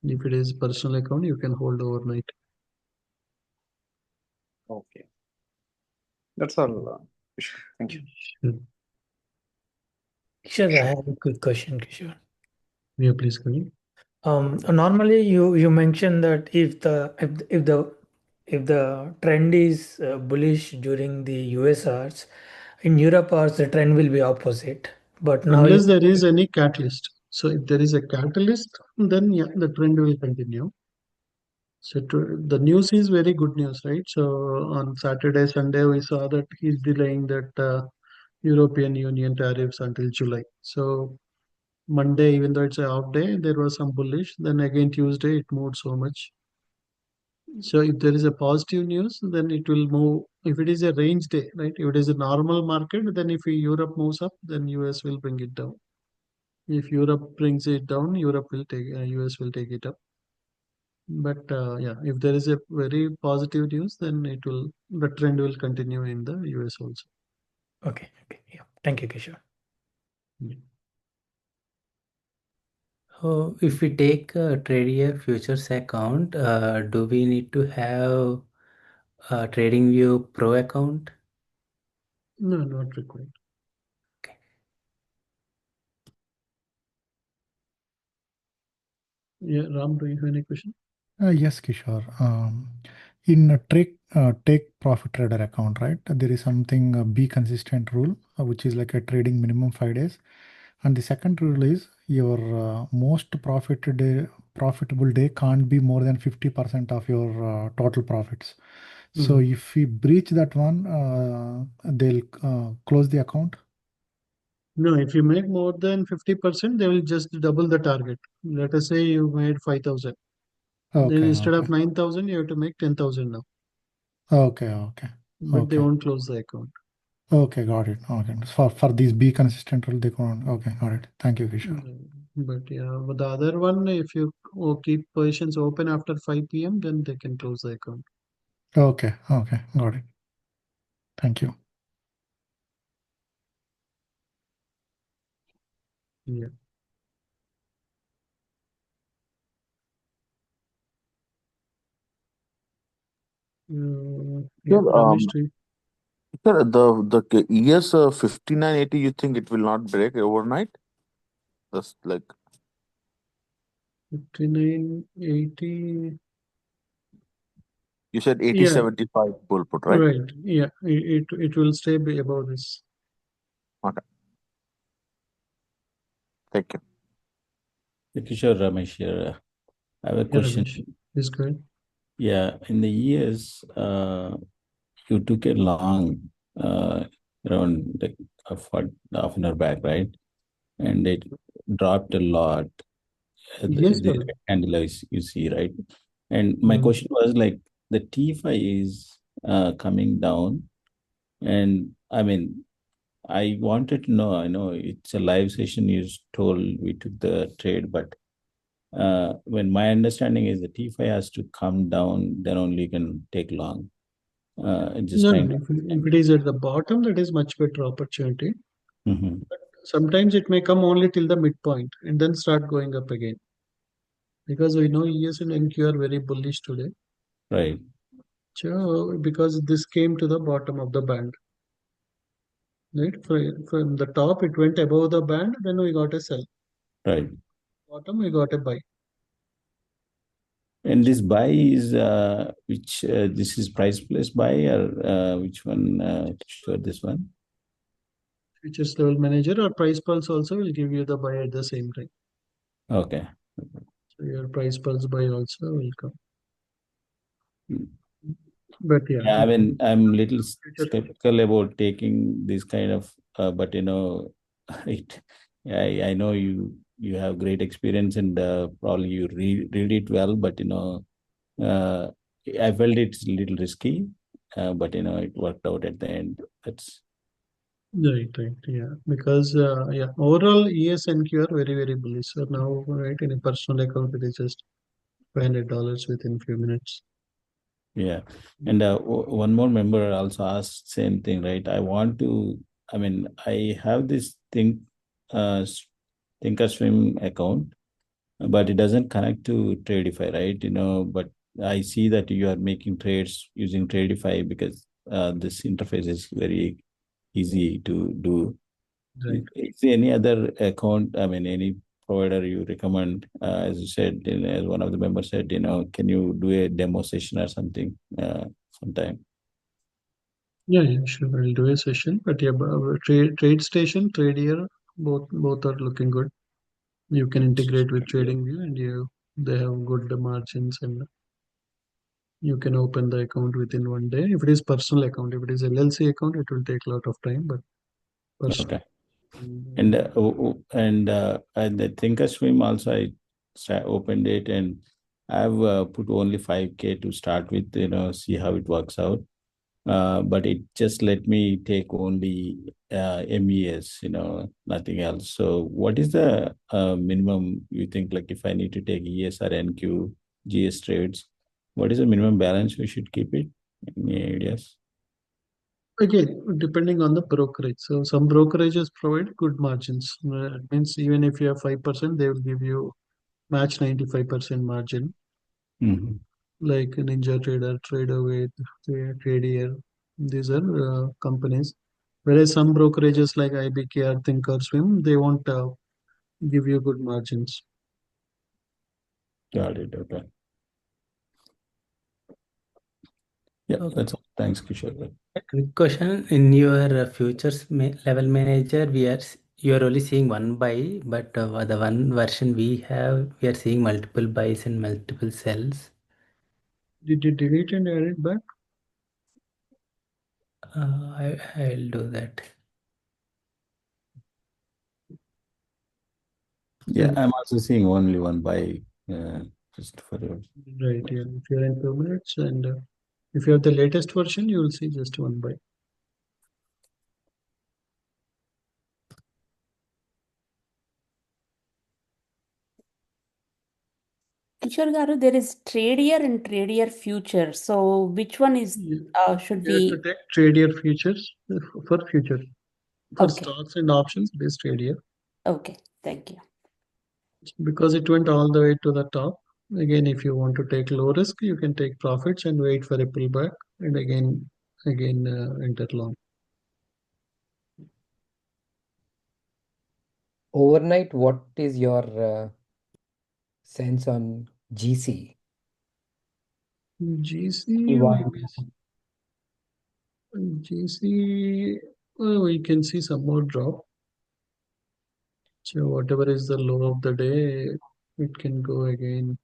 Speaker 1: If it is personal account, you can hold overnight.
Speaker 13: okay. That's all. Thank you.
Speaker 1: Sure.
Speaker 5: Kishore, I have a quick question, Kishore.
Speaker 1: Yeah, please go ahead.
Speaker 5: Normally you mentioned that if the trend is bullish during the US hours, in Europe hours the trend will be opposite. But now
Speaker 1: Unless there is any catalyst. So if there is a catalyst, then yeah, the trend will continue. So the news is very good news, right? So on Saturday, Sunday, we saw that he's delaying that European Union tariffs until July. So Monday, even though it's a off day, there was some bullish. Then again Tuesday, it moved so much. So if there is a positive news, then it will move. If it is a range day, right? If it is a normal market, then if Europe moves up, then US will bring it down. If Europe brings it down, Europe will take US will take it up. But yeah, if there is a very positive news, then the trend will continue in the US also.
Speaker 5: okay, yeah. Thank you, Kishore.
Speaker 1: Yeah.
Speaker 7: If we take a Trader Futures account, do we need to have a TradingView Pro account?
Speaker 1: No, not required.
Speaker 7: Okay.
Speaker 1: Yeah, Ram, do you have any question?
Speaker 14: Yes, Kishore. In a take profit trader account, right? There is something be consistent rule, which is like a trading minimum 5 days, and the second rule is your most profitable day can't be more than 50% of your total profits. So if we breach that one, they'll close the account.
Speaker 1: No, if you make more than 50%, they will just double the target. Let us say you made 5,000. Then
Speaker 14: Okay,
Speaker 1: instead of
Speaker 14: okay,
Speaker 1: 9,000, you have to make 10,000 now.
Speaker 14: okay,
Speaker 1: But they
Speaker 14: okay.
Speaker 1: won't close the account.
Speaker 14: Okay, got it. Okay. For these be consistent rule, they can't. Okay, got it. Thank you, Kishore.
Speaker 1: But yeah, but the other one, if you keep positions open after 5 p.m., then they can close the account.
Speaker 14: Okay, okay, got it. Thank you.
Speaker 1: Yeah. Yeah,
Speaker 6: Sir,
Speaker 1: Ramesh, do you-
Speaker 6: sir, the ES 5980, you think it will not break overnight? That's like
Speaker 1: 5980.
Speaker 6: you said
Speaker 1: Yeah,
Speaker 6: 8075 bull put, right?
Speaker 1: right. Yeah, it will stay above this.
Speaker 6: Okay. Thank you.
Speaker 15: Kishore, Ramesh here. I have a
Speaker 1: Yeah,
Speaker 15: question.
Speaker 1: Ramesh, is good.
Speaker 15: Yeah, in the years, you took a long, around like half an hour back, right? And it dropped a lot.
Speaker 1: Yes,
Speaker 15: the
Speaker 1: sir.
Speaker 15: candle you see, right? And my question was like the T5 is coming down, and I mean, I wanted to know. I know it's a live session. You told we took the trade, but when my understanding is the T5 has to come down, then only you can take long. Just
Speaker 1: No,
Speaker 15: trying
Speaker 1: no.
Speaker 15: to.
Speaker 1: If it is at the bottom, that is much better opportunity.
Speaker 15: Mhm.
Speaker 1: Sometimes it may come only till the midpoint and then start going up again. Because we know ES and NQ are very bullish today.
Speaker 15: Right,
Speaker 1: So because this came to the bottom of the band. Right? From the top, it went above the band, then we got a sell.
Speaker 15: right.
Speaker 1: Bottom, we got a buy.
Speaker 15: And this buy is which this is price plus buy or which one? Sure, this one.
Speaker 1: Futures level manager or price pulse also will give you the buy at the same time.
Speaker 15: Okay.
Speaker 1: So your price pulse buy also will come.
Speaker 15: Mm.
Speaker 1: But yeah,
Speaker 15: Yeah, I mean, I'm little
Speaker 1: future.
Speaker 15: skeptical about taking this kind of, but it. I know you have great experience and probably you read it well, but uh, I felt it's a little risky, but it worked out at the end. That's
Speaker 1: Right, yeah. Because yeah, overall ES and Q are very, very bullish. So now, right, in a personal account, it is just $500 within few minutes.
Speaker 15: yeah. And one more member also asked same thing, right? I want to. I mean, I have this Thinkorswim account, but it doesn't connect to Tradify, right? But I see that you are making trades using Tradify because this interface is very easy to do.
Speaker 1: Right.
Speaker 15: Is there any other account, I mean, any provider you recommend? As you said, as one of the members said, can you do a demo session or something sometime?
Speaker 1: Yeah, sure. I'll do a session. But yeah, trade station, Tradier, both are looking good. You can integrate with TradingView and they have good margins and you can open the account within one day. If it is personal account, if it is LLC account, it will take a lot of time, but personal.
Speaker 15: Okay. And the Thinkorswim also I opened it and I've put only 5K to start with, see how it works out. But it just let me take only MES, nothing else. So what is the minimum you think, like if I need to take ES or NQ, GS trades, what is the minimum balance we should keep it? Any ideas?
Speaker 1: Again, depending on the brokerage. So some brokerages provide good margins. It means even if you have 5%, they will give you match 95% margin,
Speaker 15: Mm-hmm.
Speaker 1: like Ninja Trader, TraderWay, Tradier. These are companies. Whereas some brokerages like IBK or Thinkorswim, they won't give you good margins.
Speaker 15: Got it. Okay. Yeah,
Speaker 7: Okay.
Speaker 15: that's all. Thanks, Kishore.
Speaker 7: A quick question. In your futures level manager, you are only seeing one buy, but the one version we have, we are seeing multiple buys and multiple sells.
Speaker 1: Did you delete and add it back?
Speaker 7: I'll do that.
Speaker 15: Yeah, I'm also seeing only one buy, just for your.
Speaker 1: Right, yeah. If you're in 2 minutes and if you have the latest version, you will see just one buy.
Speaker 2: Kishore Garu, there is Tradier and Tradier Future. So which one is should
Speaker 1: You have to
Speaker 2: we?
Speaker 1: take Tradier futures for future. For
Speaker 2: Okay,
Speaker 1: stocks and options, it is Tradier.
Speaker 2: okay, thank you.
Speaker 1: Because it went all the way to the top. Again, if you want to take low risk, you can take profits and wait for a pullback and again enter long.
Speaker 10: Overnight, what is your sense on GC?
Speaker 1: GC,
Speaker 10: One.
Speaker 1: we can see some more drop. So whatever is the low of the day, it can go again.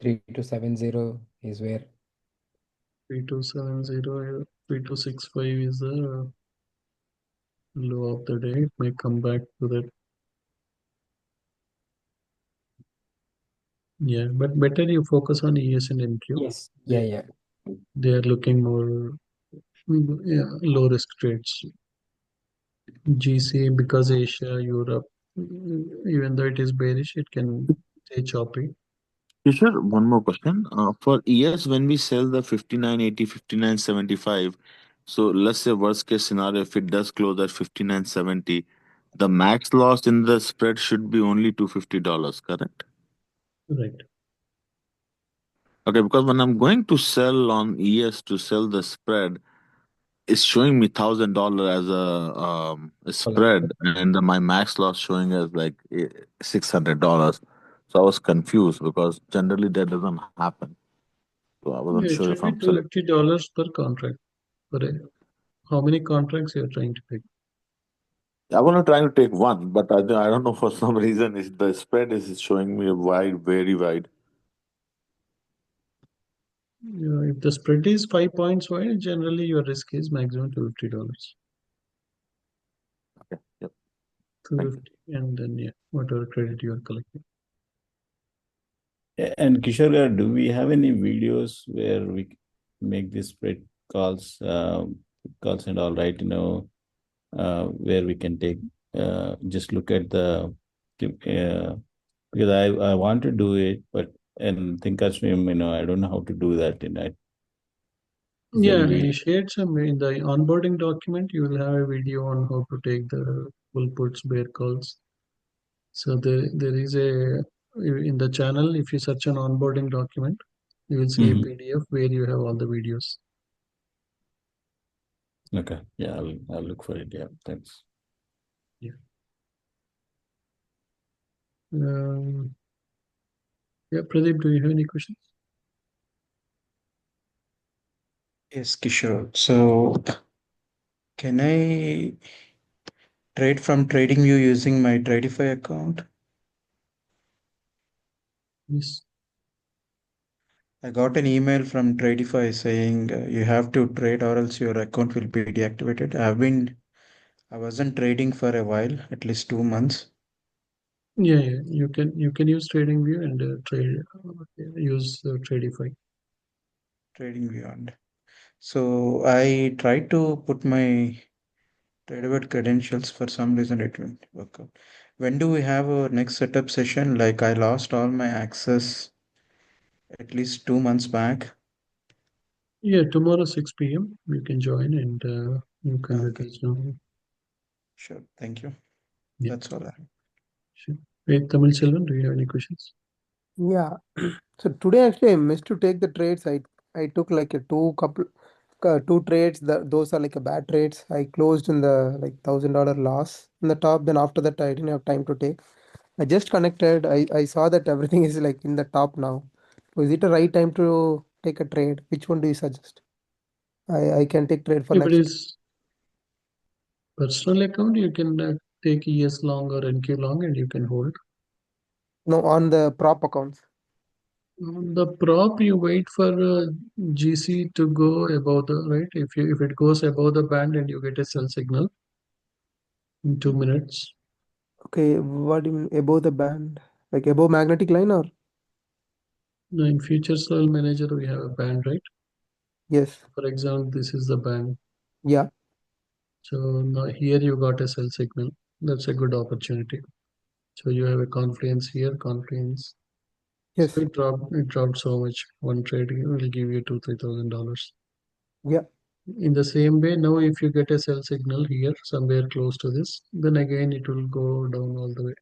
Speaker 10: 3270 is where
Speaker 1: 3270, 3265 is the low of the day. It may come back to that. Yeah, but better you focus on ES and NQ.
Speaker 10: yes, yeah.
Speaker 1: They are looking more low risk trades. GC, because Asia, Europe, even though it is bearish, it can stay choppy.
Speaker 6: Sure, one more question. For ES, when we sell the 59.80, 59.75, so let's say worst case scenario, if it does close at 59.70, the max loss in the spread should be only $250, correct?
Speaker 1: Right.
Speaker 6: Okay, because when I'm going to sell on ES to sell the spread, it's showing me $1,000 as a spread, and my max loss showing as like $600. So I was confused because generally that doesn't happen. So I wasn't
Speaker 1: Yeah, it
Speaker 6: sure if
Speaker 1: should be
Speaker 6: I'm select.
Speaker 1: $20 per contract. For how many contracts you're trying to pick?
Speaker 6: I was not trying to take one, but I don't know for some reason is the spread is showing me wide, very wide.
Speaker 1: If the spread is 5 points wide, generally your risk is maximum $250.
Speaker 6: Okay, yep. Thank you.
Speaker 1: 250, and then whatever credit you are collecting.
Speaker 15: And Kishore, do we have any videos where we make this spread calls, calls and all right, where we can take, just look at the, because I want to do it, but and Thinkorswim, I don't know how to do that. Is there any
Speaker 1: Yeah,
Speaker 15: video?
Speaker 1: I shared some in the onboarding document. You will have a video on how to take the full puts bear calls. So there is a in the channel. If you search an onboarding document, you will see a
Speaker 15: Mhm.
Speaker 1: PDF where you have all the videos.
Speaker 15: Okay, yeah, I'll look for it. Yeah, thanks.
Speaker 1: Yeah. Yeah, Pradeep, do you have any questions?
Speaker 12: Yes, Kishore. So, can I trade from TradingView using my Tradify account?
Speaker 1: Yes.
Speaker 12: I got an email from Tradify saying you have to trade or else your account will be deactivated. I wasn't trading for a while, at least 2 months.
Speaker 1: Yeah, you can use TradingView and use Tradify.
Speaker 12: TradingView, and so I tried to put my TradeAware credentials. For some reason it won't work out. When do we have our next setup session? Like I lost all my access at least 2 months back.
Speaker 1: Yeah, tomorrow 6 p.m. you can join and you can let
Speaker 12: Okay,
Speaker 1: us know.
Speaker 12: sure. Thank you.
Speaker 1: Yeah,
Speaker 12: That's all I have.
Speaker 1: sure. Hey, Tamil Selvan, do you have any questions?
Speaker 16: Yeah. So today actually I missed to take the trades. I took like a two trades. Those are like a bad trades. I closed in the like $1,000 loss in the top. Then after that I didn't have time to take. I just connected. I saw that everything is like in the top now. So is it a right time to take a trade? Which one do you suggest? I can take trade for
Speaker 1: If it
Speaker 16: next.
Speaker 1: is personal account, you can take ES long or NQ long and you can hold.
Speaker 16: No, on the prop accounts.
Speaker 1: On the prop, you wait for GC to go above the right. If it goes above the band and you get a sell signal in 2 minutes.
Speaker 16: Okay, what do you mean above the band? Like above magnetic line or?
Speaker 1: Now in futures level manager, we have a band, right?
Speaker 16: Yes.
Speaker 1: For example, this is the band.
Speaker 16: Yeah.
Speaker 1: So now here you got a sell signal. That's a good opportunity. So you have a confluence here, confluence. So
Speaker 16: Yes.
Speaker 1: it dropped so much. One trade will give you $2,000-3,000.
Speaker 16: Yeah.
Speaker 1: In the same way, now if you get a sell signal here, somewhere close to this, then again it will go down all the way.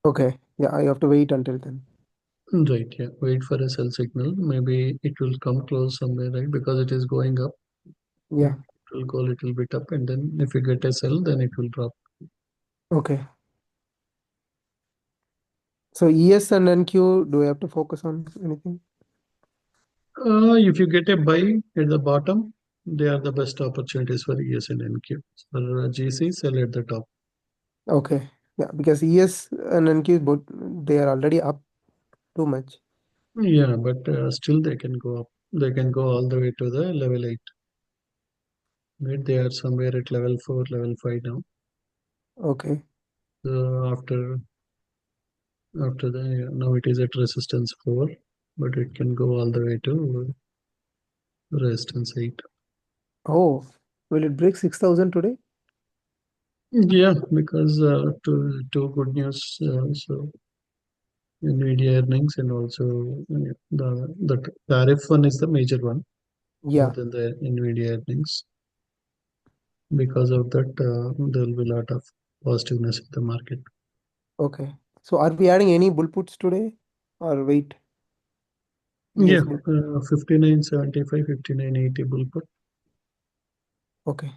Speaker 16: Okay. Yeah, I have to wait until then.
Speaker 1: Right, yeah. Wait for a sell signal. Maybe it will come close somewhere, right? Because it is going up.
Speaker 16: Yeah.
Speaker 1: It will go a little bit up, and then if you get a sell, then it will drop.
Speaker 16: Okay. So ES and NQ, do I have to focus on anything?
Speaker 1: If you get a buy at the bottom, they are the best opportunities for ES and NQ. For GC, sell at the top.
Speaker 16: Okay. Yeah, because ES and NQ both they are already up too much.
Speaker 1: Yeah, but still they can go up. They can go all the way to the level 8. Right? They are somewhere at level 4, level 5 now.
Speaker 16: Okay.
Speaker 1: So after the now it is at resistance 4, but it can go all the way to resistance 8.
Speaker 16: Oh, will it break 6,000 today?
Speaker 1: Yeah, because two good news. So NVIDIA earnings and also the tariff one is the major one more
Speaker 16: Yeah.
Speaker 1: than the NVIDIA earnings. Because of that, there will be a lot of positiveness in the market.
Speaker 16: Okay. So are we adding any bull puts today or wait?
Speaker 1: Yeah,
Speaker 16: Yes.
Speaker 1: 59.75, 59.80 bull put.
Speaker 16: Okay.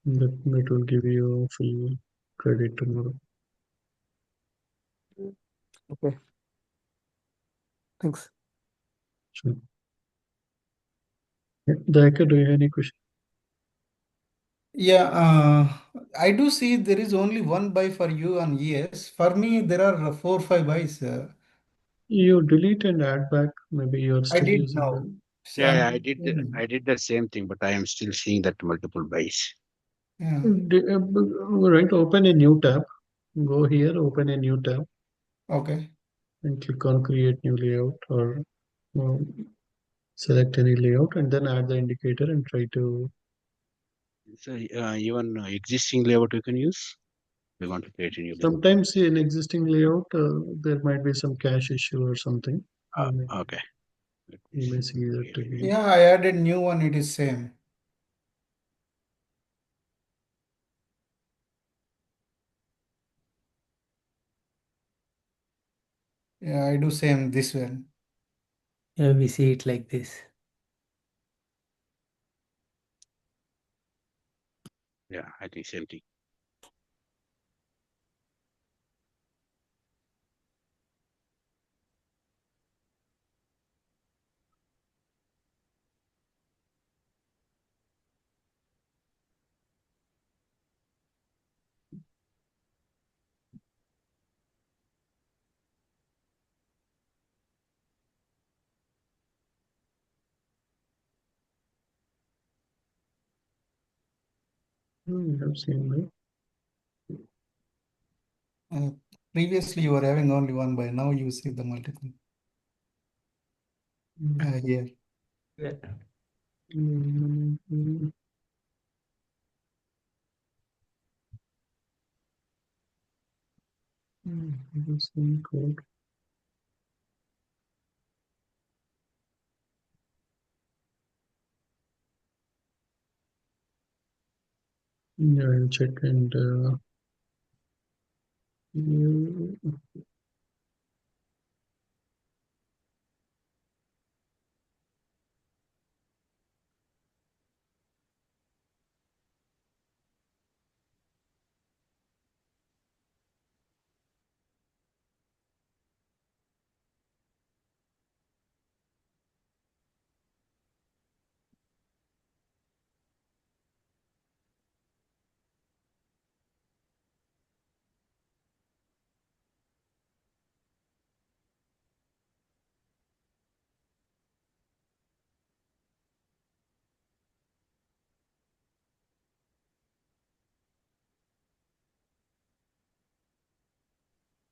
Speaker 1: That will give you full credit tomorrow.
Speaker 16: Okay. Thanks.
Speaker 1: Sure. Yeah, Dayaka, do you have any question?
Speaker 17: Yeah, I do see there is only one buy for you on ES. For me, there are 4, 5 buys.
Speaker 1: You delete and add back. Maybe you are
Speaker 17: I
Speaker 1: still
Speaker 17: did
Speaker 1: using
Speaker 17: now.
Speaker 1: the.
Speaker 18: Yeah, I did the same thing, but I am still seeing that multiple buys.
Speaker 17: Yeah.
Speaker 1: Right, open a new tab. Go here, open a new tab,
Speaker 17: Okay.
Speaker 1: and click on create new layout or select any layout and then add the indicator and try to.
Speaker 18: So even existing layout you can use. We want to create a new layout.
Speaker 1: Sometimes in existing layout, there might be some cache issue or something.
Speaker 18: Okay.
Speaker 1: You may see that again.
Speaker 17: Yeah, I added new one. It is same. Yeah, I do same this one.
Speaker 7: Yeah, we see it like this.
Speaker 18: Yeah, I think same thing.
Speaker 1: I've seen that.
Speaker 17: Previously, you were having only one buy. Now you see the multiple. Here.
Speaker 7: Yeah.
Speaker 1: Same code. Yeah, I'll check and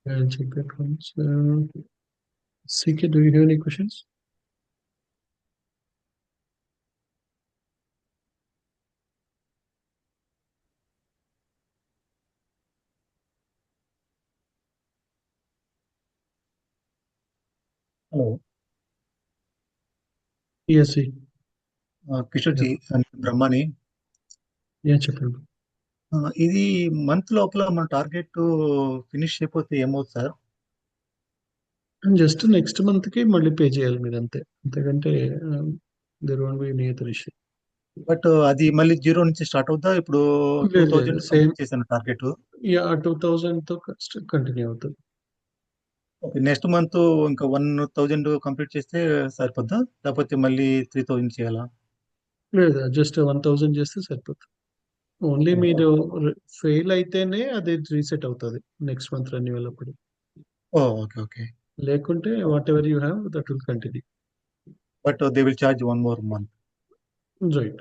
Speaker 1: I'll check that once. CK, do you have any questions?
Speaker 19: Hello
Speaker 1: Yes, see.
Speaker 19: Kishore ji Brahmani
Speaker 1: Yeah, చెప్పండి.
Speaker 19: ఇది month లోపల మన target finish అయిపోతే ఏమవుతుంది sir?
Speaker 1: Just next month కి మళ్ళీ pay చేయాలి మీరు అంతే. అంతకంటే there won't be any other issue.
Speaker 19: But అది మళ్ళీ జీరో నుంచి స్టార్ట్ అవుతా? ఇప్పుడు 2000
Speaker 1: సేమ్
Speaker 19: చేశాను టార్గెట్.
Speaker 1: యా 2000 తో కంటిన్యూ అవుతుంది.
Speaker 19: ఓకే, నెక్స్ట్ మంత్ ఇంకా 1000 కంప్లీట్ చేస్తే సరిపోద్దా, లేకపోతే మళ్ళీ 3000 చేయాలా?
Speaker 1: లేదా జస్ట్ 1000 చేస్తే సరిపోతుంది. ఓన్లీ మీరు ఫెయిల్ అయితేనే అది రీసెట్ అవుతుంది నెక్స్ట్ మంత్ రెన్యువల్ అప్పుడు.
Speaker 19: Okay okay.
Speaker 1: లేకుంటే whatever you have, that will continue.
Speaker 19: But they will charge one more month.
Speaker 1: Right.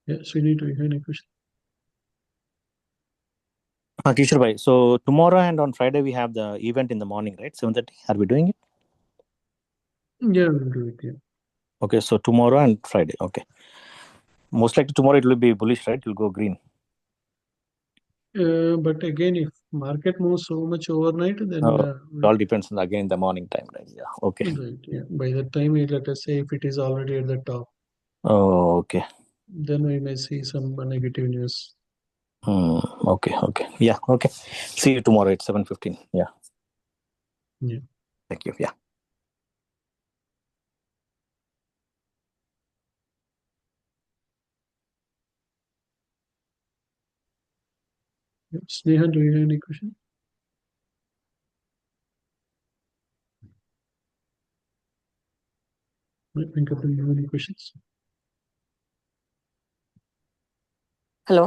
Speaker 1: Yeah, Srini, do you have any question?
Speaker 20: Kishore bhai, so tomorrow and on Friday we have the event in the morning, right? 7:30. Are we doing it?
Speaker 1: Yeah, we'll do it. Yeah.
Speaker 20: Okay, so tomorrow and Friday. Okay. Most likely tomorrow it will be bullish, right? It will go green.
Speaker 1: But again, if market moves so much overnight, then
Speaker 20: It all depends on again the morning time, right? Yeah. Okay.
Speaker 1: right. Yeah. By that time, let us say if it is already at the top,
Speaker 20: Oh, okay.
Speaker 1: then we may see some negative news.
Speaker 20: Okay. Okay. Yeah. Okay. See you tomorrow at 7:15. Yeah.
Speaker 1: Yeah.
Speaker 20: Thank you. Yeah.
Speaker 1: Sneha, do you have any question? Venkat, do you have any questions?
Speaker 21: Hello.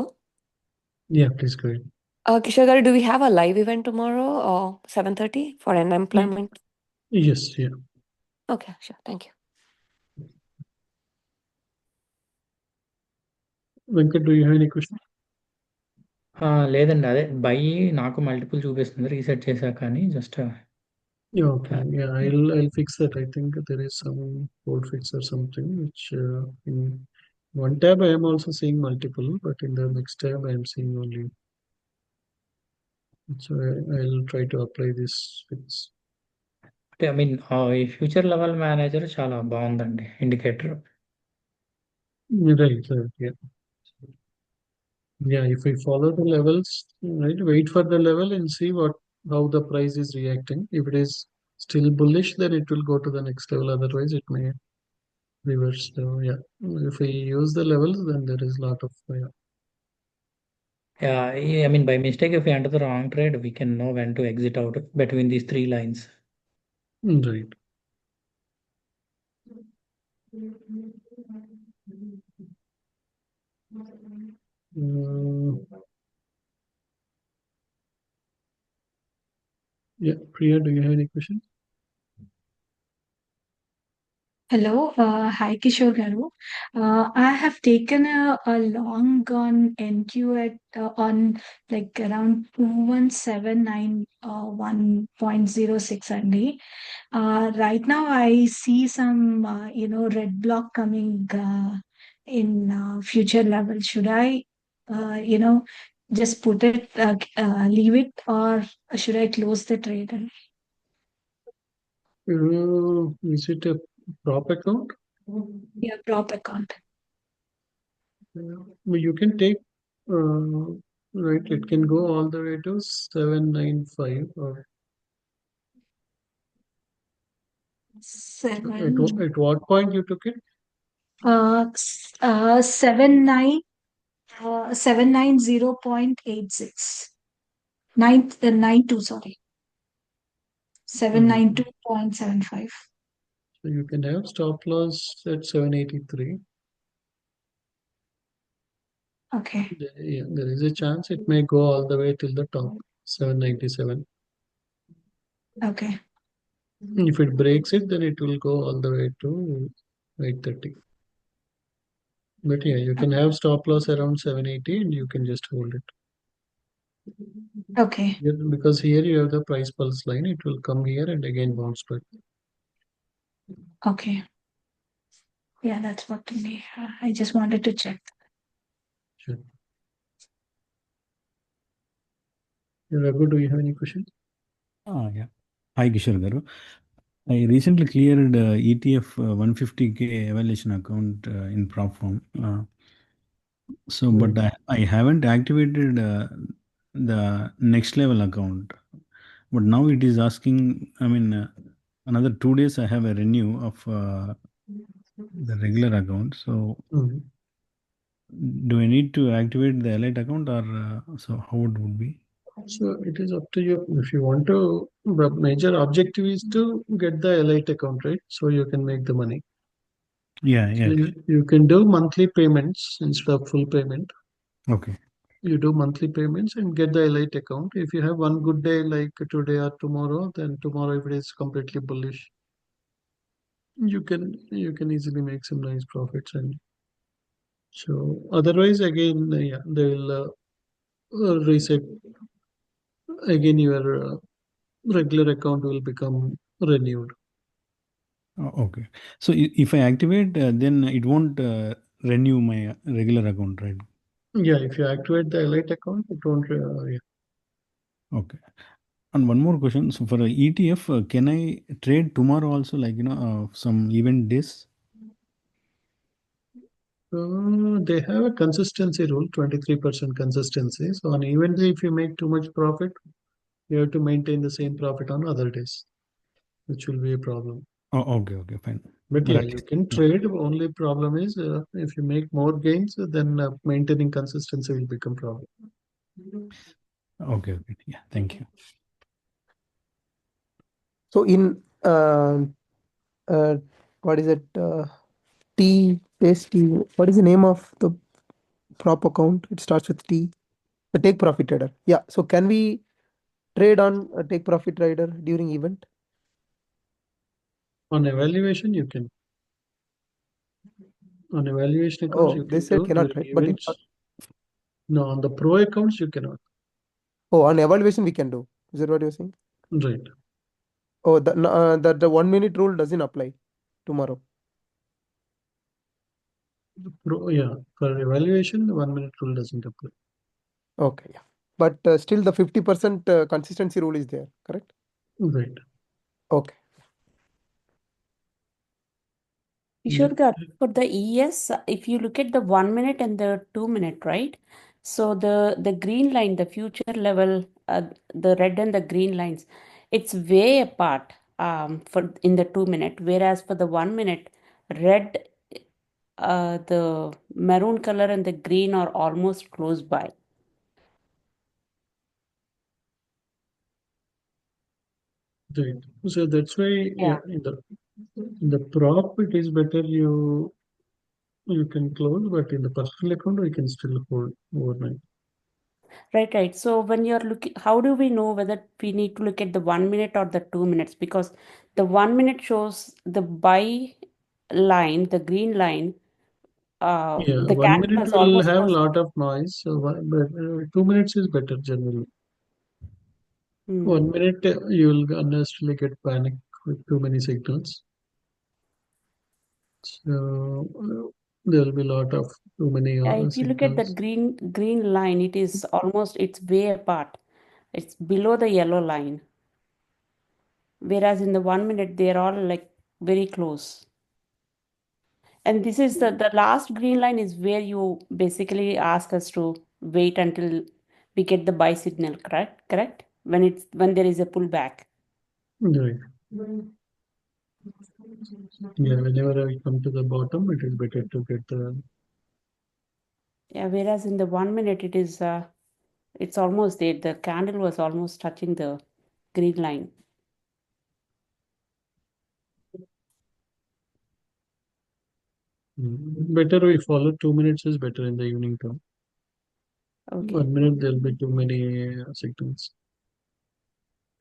Speaker 1: Yeah, please go ahead.
Speaker 21: Kishore garu, do we have a live event tomorrow or 7:30 for unemployment?
Speaker 1: Yes, yeah.
Speaker 21: Okay, sure. Thank you.
Speaker 1: Venkat, do you have any question?
Speaker 5: లేదండి, అదే by నాకు multiple చూపిస్తుంది reset చేశాక కానీ just
Speaker 1: Yeah, okay. Yeah, I'll fix that. I think there is some code fix or something which in one tab I am also seeing multiple, but in the next tab I am seeing only. So I'll try to apply this fix.
Speaker 5: I mean ఈ future level manager చాలా బాగుందండి indicator.
Speaker 1: Right, yeah. Yeah, if we follow the levels, right, wait for the level and see how the price is reacting. If it is still bullish, then it will go to the next level. Otherwise, it may reverse. So yeah, if we use the levels, then there is a lot of
Speaker 5: I mean, by mistake, if we enter the wrong trade, we can know when to exit out between these three lines.
Speaker 1: Right. Yeah, Priya, do you have any questions?
Speaker 22: Hello, hi Kishore Garu. I have taken a long on NQ at on like around 2179 1.06 only. Right now I see some red block coming in future level. Should I just put it leave it, or should I close the trade?
Speaker 1: Is it a prop account?
Speaker 22: Yeah, prop account.
Speaker 1: You can take, right, it can go all the way to 795 or at what point you took it?
Speaker 22: 790.86. 92, sorry. 792.75.
Speaker 1: So you can have stop loss at 783.
Speaker 22: Okay.
Speaker 1: There is a chance it may go all the way till the top, 797.
Speaker 22: Okay.
Speaker 1: If it breaks it, then it will go all the way to 830. But yeah, you can have stop loss around 780 and you can just hold it.
Speaker 22: Okay.
Speaker 1: Yeah, because here you have the price pulse line, it will come here and again bounce back.
Speaker 22: Okay. Yeah, that's what I just wanted to check.
Speaker 1: Sure. Raghu, do you have any questions?
Speaker 23: Yeah. Hi, Kishore Garu. I recently cleared ETF 150K evaluation account in prop form. But I haven't activated the next level account. But now it is asking, I mean, another 2 days I have a renew of the regular account. So do I need to activate the Elite account, or so how it would be?
Speaker 1: So it is up to you. If you want to, the major objective is to get the Elite account, right? So you can make the money.
Speaker 23: Yeah.
Speaker 1: So you can do monthly payments instead of full payment.
Speaker 23: Okay.
Speaker 1: You do monthly payments and get the elite account. If you have one good day like today or tomorrow, then tomorrow if it is completely bullish, you can easily make some nice profits. And so otherwise, again, yeah, they will reset again. Your regular account will become renewed.
Speaker 23: Okay. So if I activate, then it won't renew my regular account, right?
Speaker 1: Yeah, if you activate the elite account, it won't. Yeah.
Speaker 23: Okay. And one more question. So for a ETF, can I trade tomorrow also, like, some event days?
Speaker 1: They have a consistency rule, 23% consistency. So on even day, if you make too much profit, you have to maintain the same profit on other days, which will be a problem.
Speaker 23: Oh, okay, okay, fine.
Speaker 1: But
Speaker 23: But
Speaker 1: yeah,
Speaker 23: at
Speaker 1: you
Speaker 23: least,
Speaker 1: can
Speaker 23: yeah.
Speaker 1: trade. Only problem is if you make more gains, then maintaining consistency will become problem.
Speaker 23: Okay, okay. Yeah, thank you.
Speaker 16: So in uh, what is it? T. What is the name of the prop account? It starts with T. The take profit trader. Yeah. So can we trade on a take profit trader during event?
Speaker 1: On evaluation, you can. On evaluation accounts,
Speaker 16: Oh,
Speaker 1: you
Speaker 16: they
Speaker 1: can
Speaker 16: said
Speaker 1: do
Speaker 16: cannot,
Speaker 1: during
Speaker 16: right? But in
Speaker 1: events. No, on the pro accounts, you cannot.
Speaker 16: on evaluation we can do. Is that what you're saying?
Speaker 1: Right.
Speaker 16: Oh, the 1 minute rule doesn't apply tomorrow.
Speaker 1: Yeah, for evaluation, the 1 minute rule doesn't apply.
Speaker 16: Okay, yeah. But still the 50% consistency rule is there, correct?
Speaker 1: Right.
Speaker 16: Okay.
Speaker 2: Kishore Garu, for the ES, if you look at the 1 minute and the 2 minute, right? So the green line, the future level, the red and the green lines, it's way apart for in the 2 minute. Whereas for the 1 minute, red, the maroon color and the green are almost close by.
Speaker 1: Right. So that's why, yeah,
Speaker 2: Yeah.
Speaker 1: in the prop, it is better you can close, but in the personal account, you can still hold overnight.
Speaker 2: Right, right. So when you're looking, how do we know whether we need to look at the 1 minute or the 2 minutes? Because the 1 minute shows the buy line, the green line.
Speaker 1: Yeah,
Speaker 2: The
Speaker 1: one
Speaker 2: candle
Speaker 1: minute
Speaker 2: was
Speaker 1: will
Speaker 2: almost
Speaker 1: have a
Speaker 2: crossed.
Speaker 1: lot of noise, so but 2 minutes is better generally.
Speaker 2: Hmm.
Speaker 1: 1 minute, you will unnecessarily get panic with too many signals. So there will be a lot of too many
Speaker 2: Yeah, if you look at that
Speaker 1: signals.
Speaker 2: green line, it is almost it's way apart. It's below the yellow line. Whereas in the 1 minute, they're all like very close. And this is the last green line is where you basically ask us to wait until we get the buy signal, correct? Correct? When there is a pullback.
Speaker 1: Right. Yeah, whenever I come to the bottom, it is better to get the.
Speaker 2: Yeah, whereas in the 1 minute it is it's almost there. The candle was almost touching the green line.
Speaker 1: Better we follow 2 minutes is better in the evening time.
Speaker 2: Okay.
Speaker 1: 1 minute there'll be too many signals.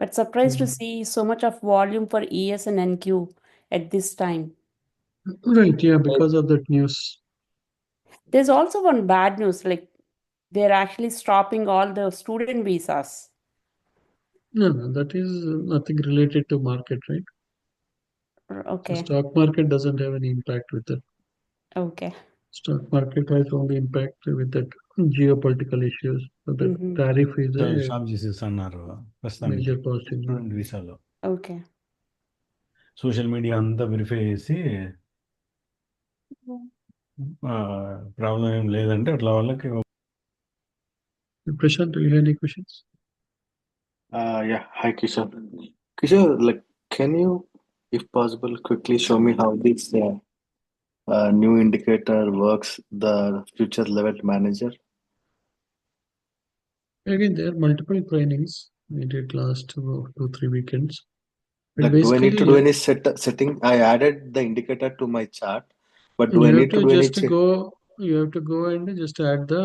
Speaker 2: But surprised to see so much of volume for ES and NQ at this time.
Speaker 1: Right, yeah, because of that news.
Speaker 2: There's also one bad news, like they're actually stopping all the student visas.
Speaker 1: No, no, that is nothing related to market, right? So
Speaker 2: Okay.
Speaker 1: stock market doesn't have any impact with that.
Speaker 2: Okay.
Speaker 1: Stock market has only impact with that geopolitical issues. So the
Speaker 2: Mm-hmm.
Speaker 1: tariff is a
Speaker 23: stop చేసేస్తున్నారు ప్రస్తుతానికి
Speaker 1: major cost in
Speaker 23: student వీసాలో
Speaker 2: Okay.
Speaker 23: Social media అంతా verify చేసి problem ఏం లేదంటే అట్లా వాళ్ళకి
Speaker 1: Prashant, do you have any questions?
Speaker 3: Yeah. Hi, Kishore. Kishore, like, can you, if possible, quickly show me how this new indicator works, the future level manager?
Speaker 1: Again, there are multiple trainings. We did last 2-3 weekends. But
Speaker 3: Like, do I need to
Speaker 1: basically,
Speaker 3: do any setting? I added the indicator to my chart, but do I
Speaker 1: you have
Speaker 3: need to
Speaker 1: to
Speaker 3: do any
Speaker 1: just go. You have to go and just add the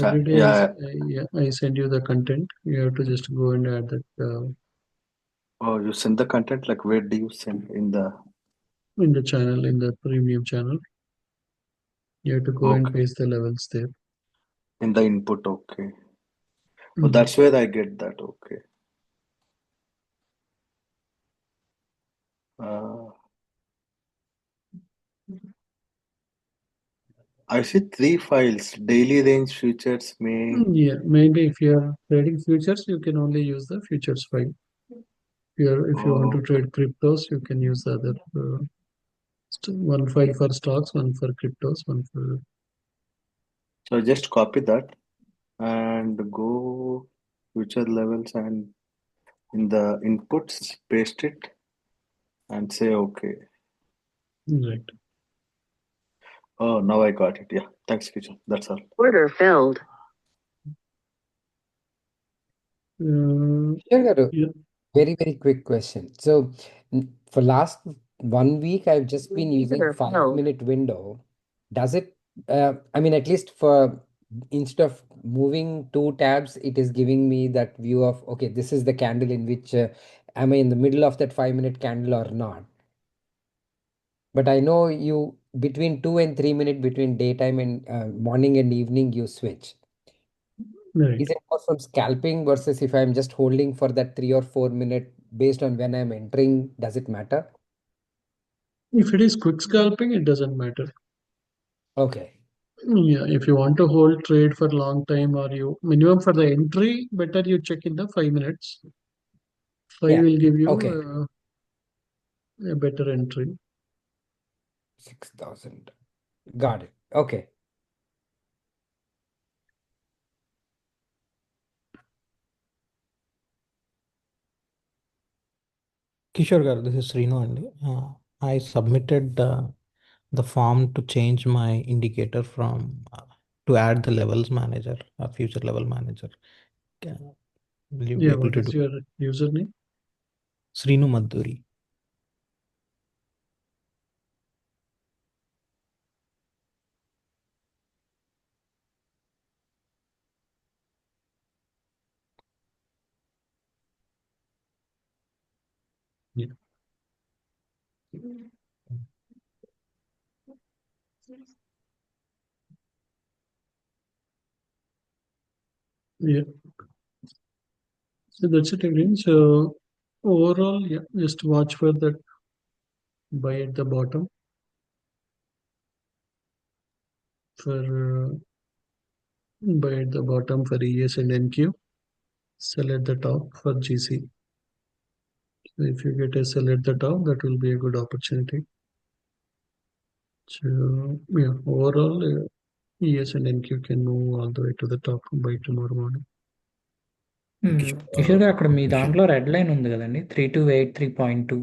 Speaker 1: Every day
Speaker 3: Yeah.
Speaker 1: I send you the content. You have to just go and add that
Speaker 3: Oh, you send the content, like where do you send in the
Speaker 1: in the channel, in the premium channel. You have to go and
Speaker 3: okay
Speaker 1: paste the levels there.
Speaker 3: in the input? Okay. Oh, that's where I get that. Okay. Uh, I see three files: daily range, futures, May.
Speaker 1: Yeah, maybe if you are trading futures, you can only use the futures file. If you want to
Speaker 3: Oh,
Speaker 1: trade cryptos, you can use the other one file for stocks, one for cryptos, one for.
Speaker 3: so just copy that and go future levels and in the inputs paste it and say okay.
Speaker 1: Right.
Speaker 3: Oh, now I got it. Yeah, thanks, Kishan. That's all.
Speaker 11: Order filled.
Speaker 10: Sure, Garu.
Speaker 1: Yeah.
Speaker 10: Very, very quick question. So, for last 1 week, I've just been using
Speaker 11: Order filled.
Speaker 10: 5 minute window. Does it, I mean, at least for instead of moving two tabs, it is giving me that view of, okay, this is the candle in which am I in the middle of that 5 minute candle or not? But I know you between 2 and 3 minutes between daytime and morning and evening, you switch.
Speaker 1: Right.
Speaker 10: Is it more from scalping versus if I'm just holding for that 3 or 4 minute based on when I'm entering, does it matter?
Speaker 1: If it is quick scalping, it doesn't matter.
Speaker 10: Okay.
Speaker 1: Yeah, if you want to hold trade for long time or you minimum for the entry, better you check in the 5 minutes. Five
Speaker 10: Yeah.
Speaker 1: will give
Speaker 10: Okay.
Speaker 1: you a better entry.
Speaker 10: 6,000. Got it. Okay.
Speaker 4: Kishore garu, this is Srinu andi. I submitted the form to change my indicator from to add the levels manager, future level manager. Will you be
Speaker 1: Yeah,
Speaker 4: able
Speaker 1: what
Speaker 4: to
Speaker 1: is
Speaker 4: do?
Speaker 1: your username?
Speaker 4: Srinu Madhuri.
Speaker 1: Yeah. Yeah. So that's it again. So overall, yeah, just watch for that buy at the bottom for buy at the bottom for ES and NQ. Sell at the top for GC. So if you get a sell at the top, that will be a good opportunity. So yeah, overall, ES and NQ can move all the way to the top by tomorrow morning.
Speaker 12: Kishore గారు అక్కడ మీ దాంట్లో red line ఉంది కదండి 3283.2.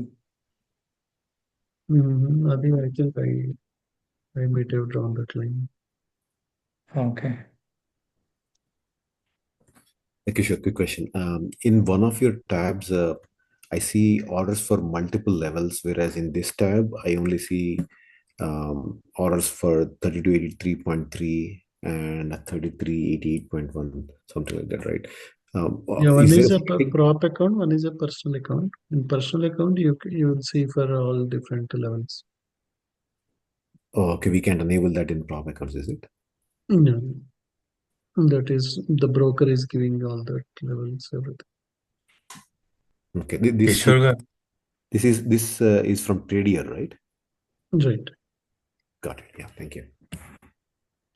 Speaker 1: I think I might have drawn that line.
Speaker 12: Okay.
Speaker 8: Kishore, quick question. In one of your tabs, I see orders for multiple levels, whereas in this tab, I only see orders for 3283.3 and 3388.1, something like that, right?
Speaker 1: Yeah, one
Speaker 8: Is there
Speaker 1: is a
Speaker 8: something?
Speaker 1: prop account, one is a personal account. In personal account, you will see for all different levels.
Speaker 8: Oh, okay, we can't enable that in prop accounts, is it?
Speaker 1: No, that is the broker is giving all that levels, everything.
Speaker 8: Okay, this
Speaker 9: Kishore గారు
Speaker 8: is from Tradier, right?
Speaker 1: Right.
Speaker 8: Got it. Yeah, thank you.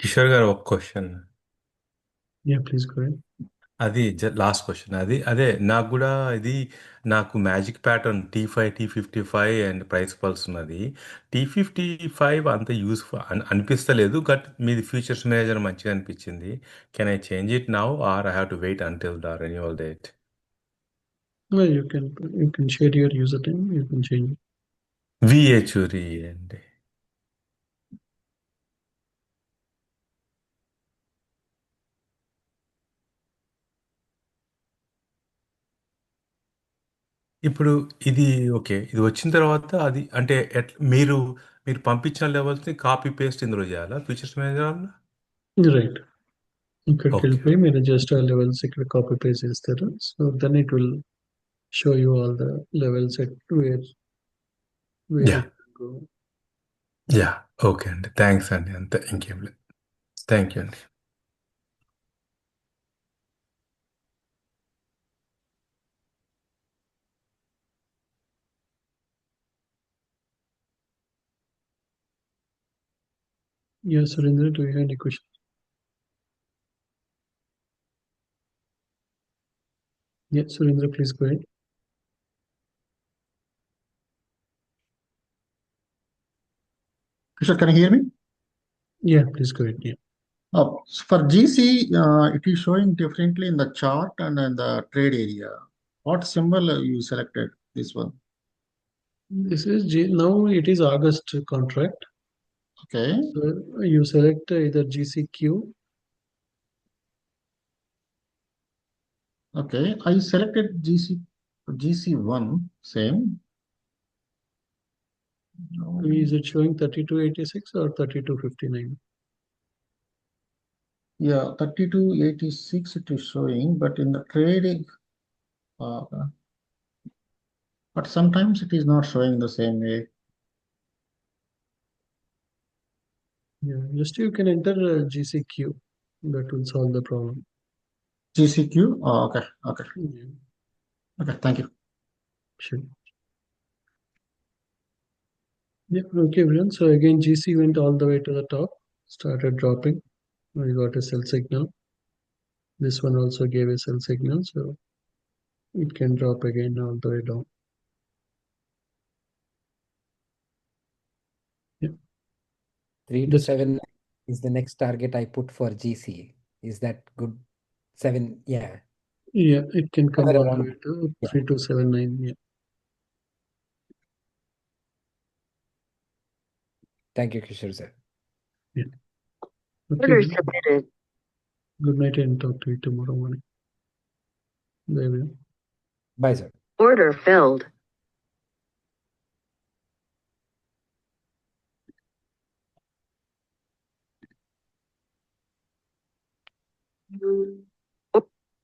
Speaker 9: Kishore గారు ఒక question.
Speaker 1: Yeah, please go ahead.
Speaker 9: అది last question. అదే నాకు కూడా ఇది నాకు magic pattern T5 T55 and price pulse ఉన్నది. T55 అంత యూస్ఫుల్ అనిపిస్తలేదు, బట్ మీది ఫ్యూచర్స్ మేనేజర్ మంచిగా అనిపించింది. Can I change it now or I have to wait until the renewal date?
Speaker 1: No, you can share your username, you can change it.
Speaker 9: విహెచ్రి అండి. ఇప్పుడు ఇది okay. ఇది వచ్చిన తర్వాత అది అంటే మీరు మీరు పంపించిన లెవెల్స్‌ని కాపీ పేస్ట్ ఇందులో చేయాలా ఫ్యూచర్స్ మేనేజర్‌లో?
Speaker 1: Right. ఇక్కడికి వెళ్ళిపోయి మీరు జస్ట్ ఆ లెవెల్స్ ఇక్కడ కాపీ పేస్ట్ చేస్తారు. So then it will show you all the levels at where
Speaker 9: yeah
Speaker 1: it can go.
Speaker 9: Yeah okay అండి. థ్యాంక్స్ అండి. అంతే, ఇంకేం లేదు. థ్యాంక్ యూ అండి.
Speaker 1: Yeah, Surendra, do you have any question? Yeah, Surendra, please go ahead.
Speaker 19: Kishore, can you hear me?
Speaker 1: Yeah, please go ahead. Yeah.
Speaker 19: For GC, it is showing differently in the chart and in the trade area. What symbol you selected this one?
Speaker 1: This is now it is August contract.
Speaker 19: Okay.
Speaker 1: So you select either GCQ.
Speaker 19: Okay, I selected GC1, same.
Speaker 1: Is it showing 3286 or 3259?
Speaker 19: Yeah, 3286 it is showing, but in the trading, but sometimes it is not showing the same way.
Speaker 1: Yeah, just you can enter GCQ. That will solve the problem.
Speaker 19: GCQ? Oh, okay, okay.
Speaker 1: Yeah.
Speaker 19: Okay, thank you.
Speaker 1: Sure. Yeah, okay, everyone. So again, GC went all the way to the top, started dropping. We got a sell signal. This one also gave a sell signal, so it can drop again all the way down. Yeah.
Speaker 10: 3 to
Speaker 1: That's
Speaker 10: 7 is the next target I put for GC. Is that good? 7, yeah.
Speaker 1: Yeah, it can come
Speaker 10: Somewhere
Speaker 1: all the
Speaker 10: around,
Speaker 1: way to
Speaker 10: yeah.
Speaker 1: 3279. Yeah.
Speaker 10: Thank you, Kishore sir.
Speaker 1: Yeah. Okay.
Speaker 11: Order submitted.
Speaker 1: Good night and talk to you tomorrow morning. Bye bye.
Speaker 10: Bye, sir.
Speaker 11: Order filled.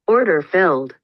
Speaker 11: Order filled.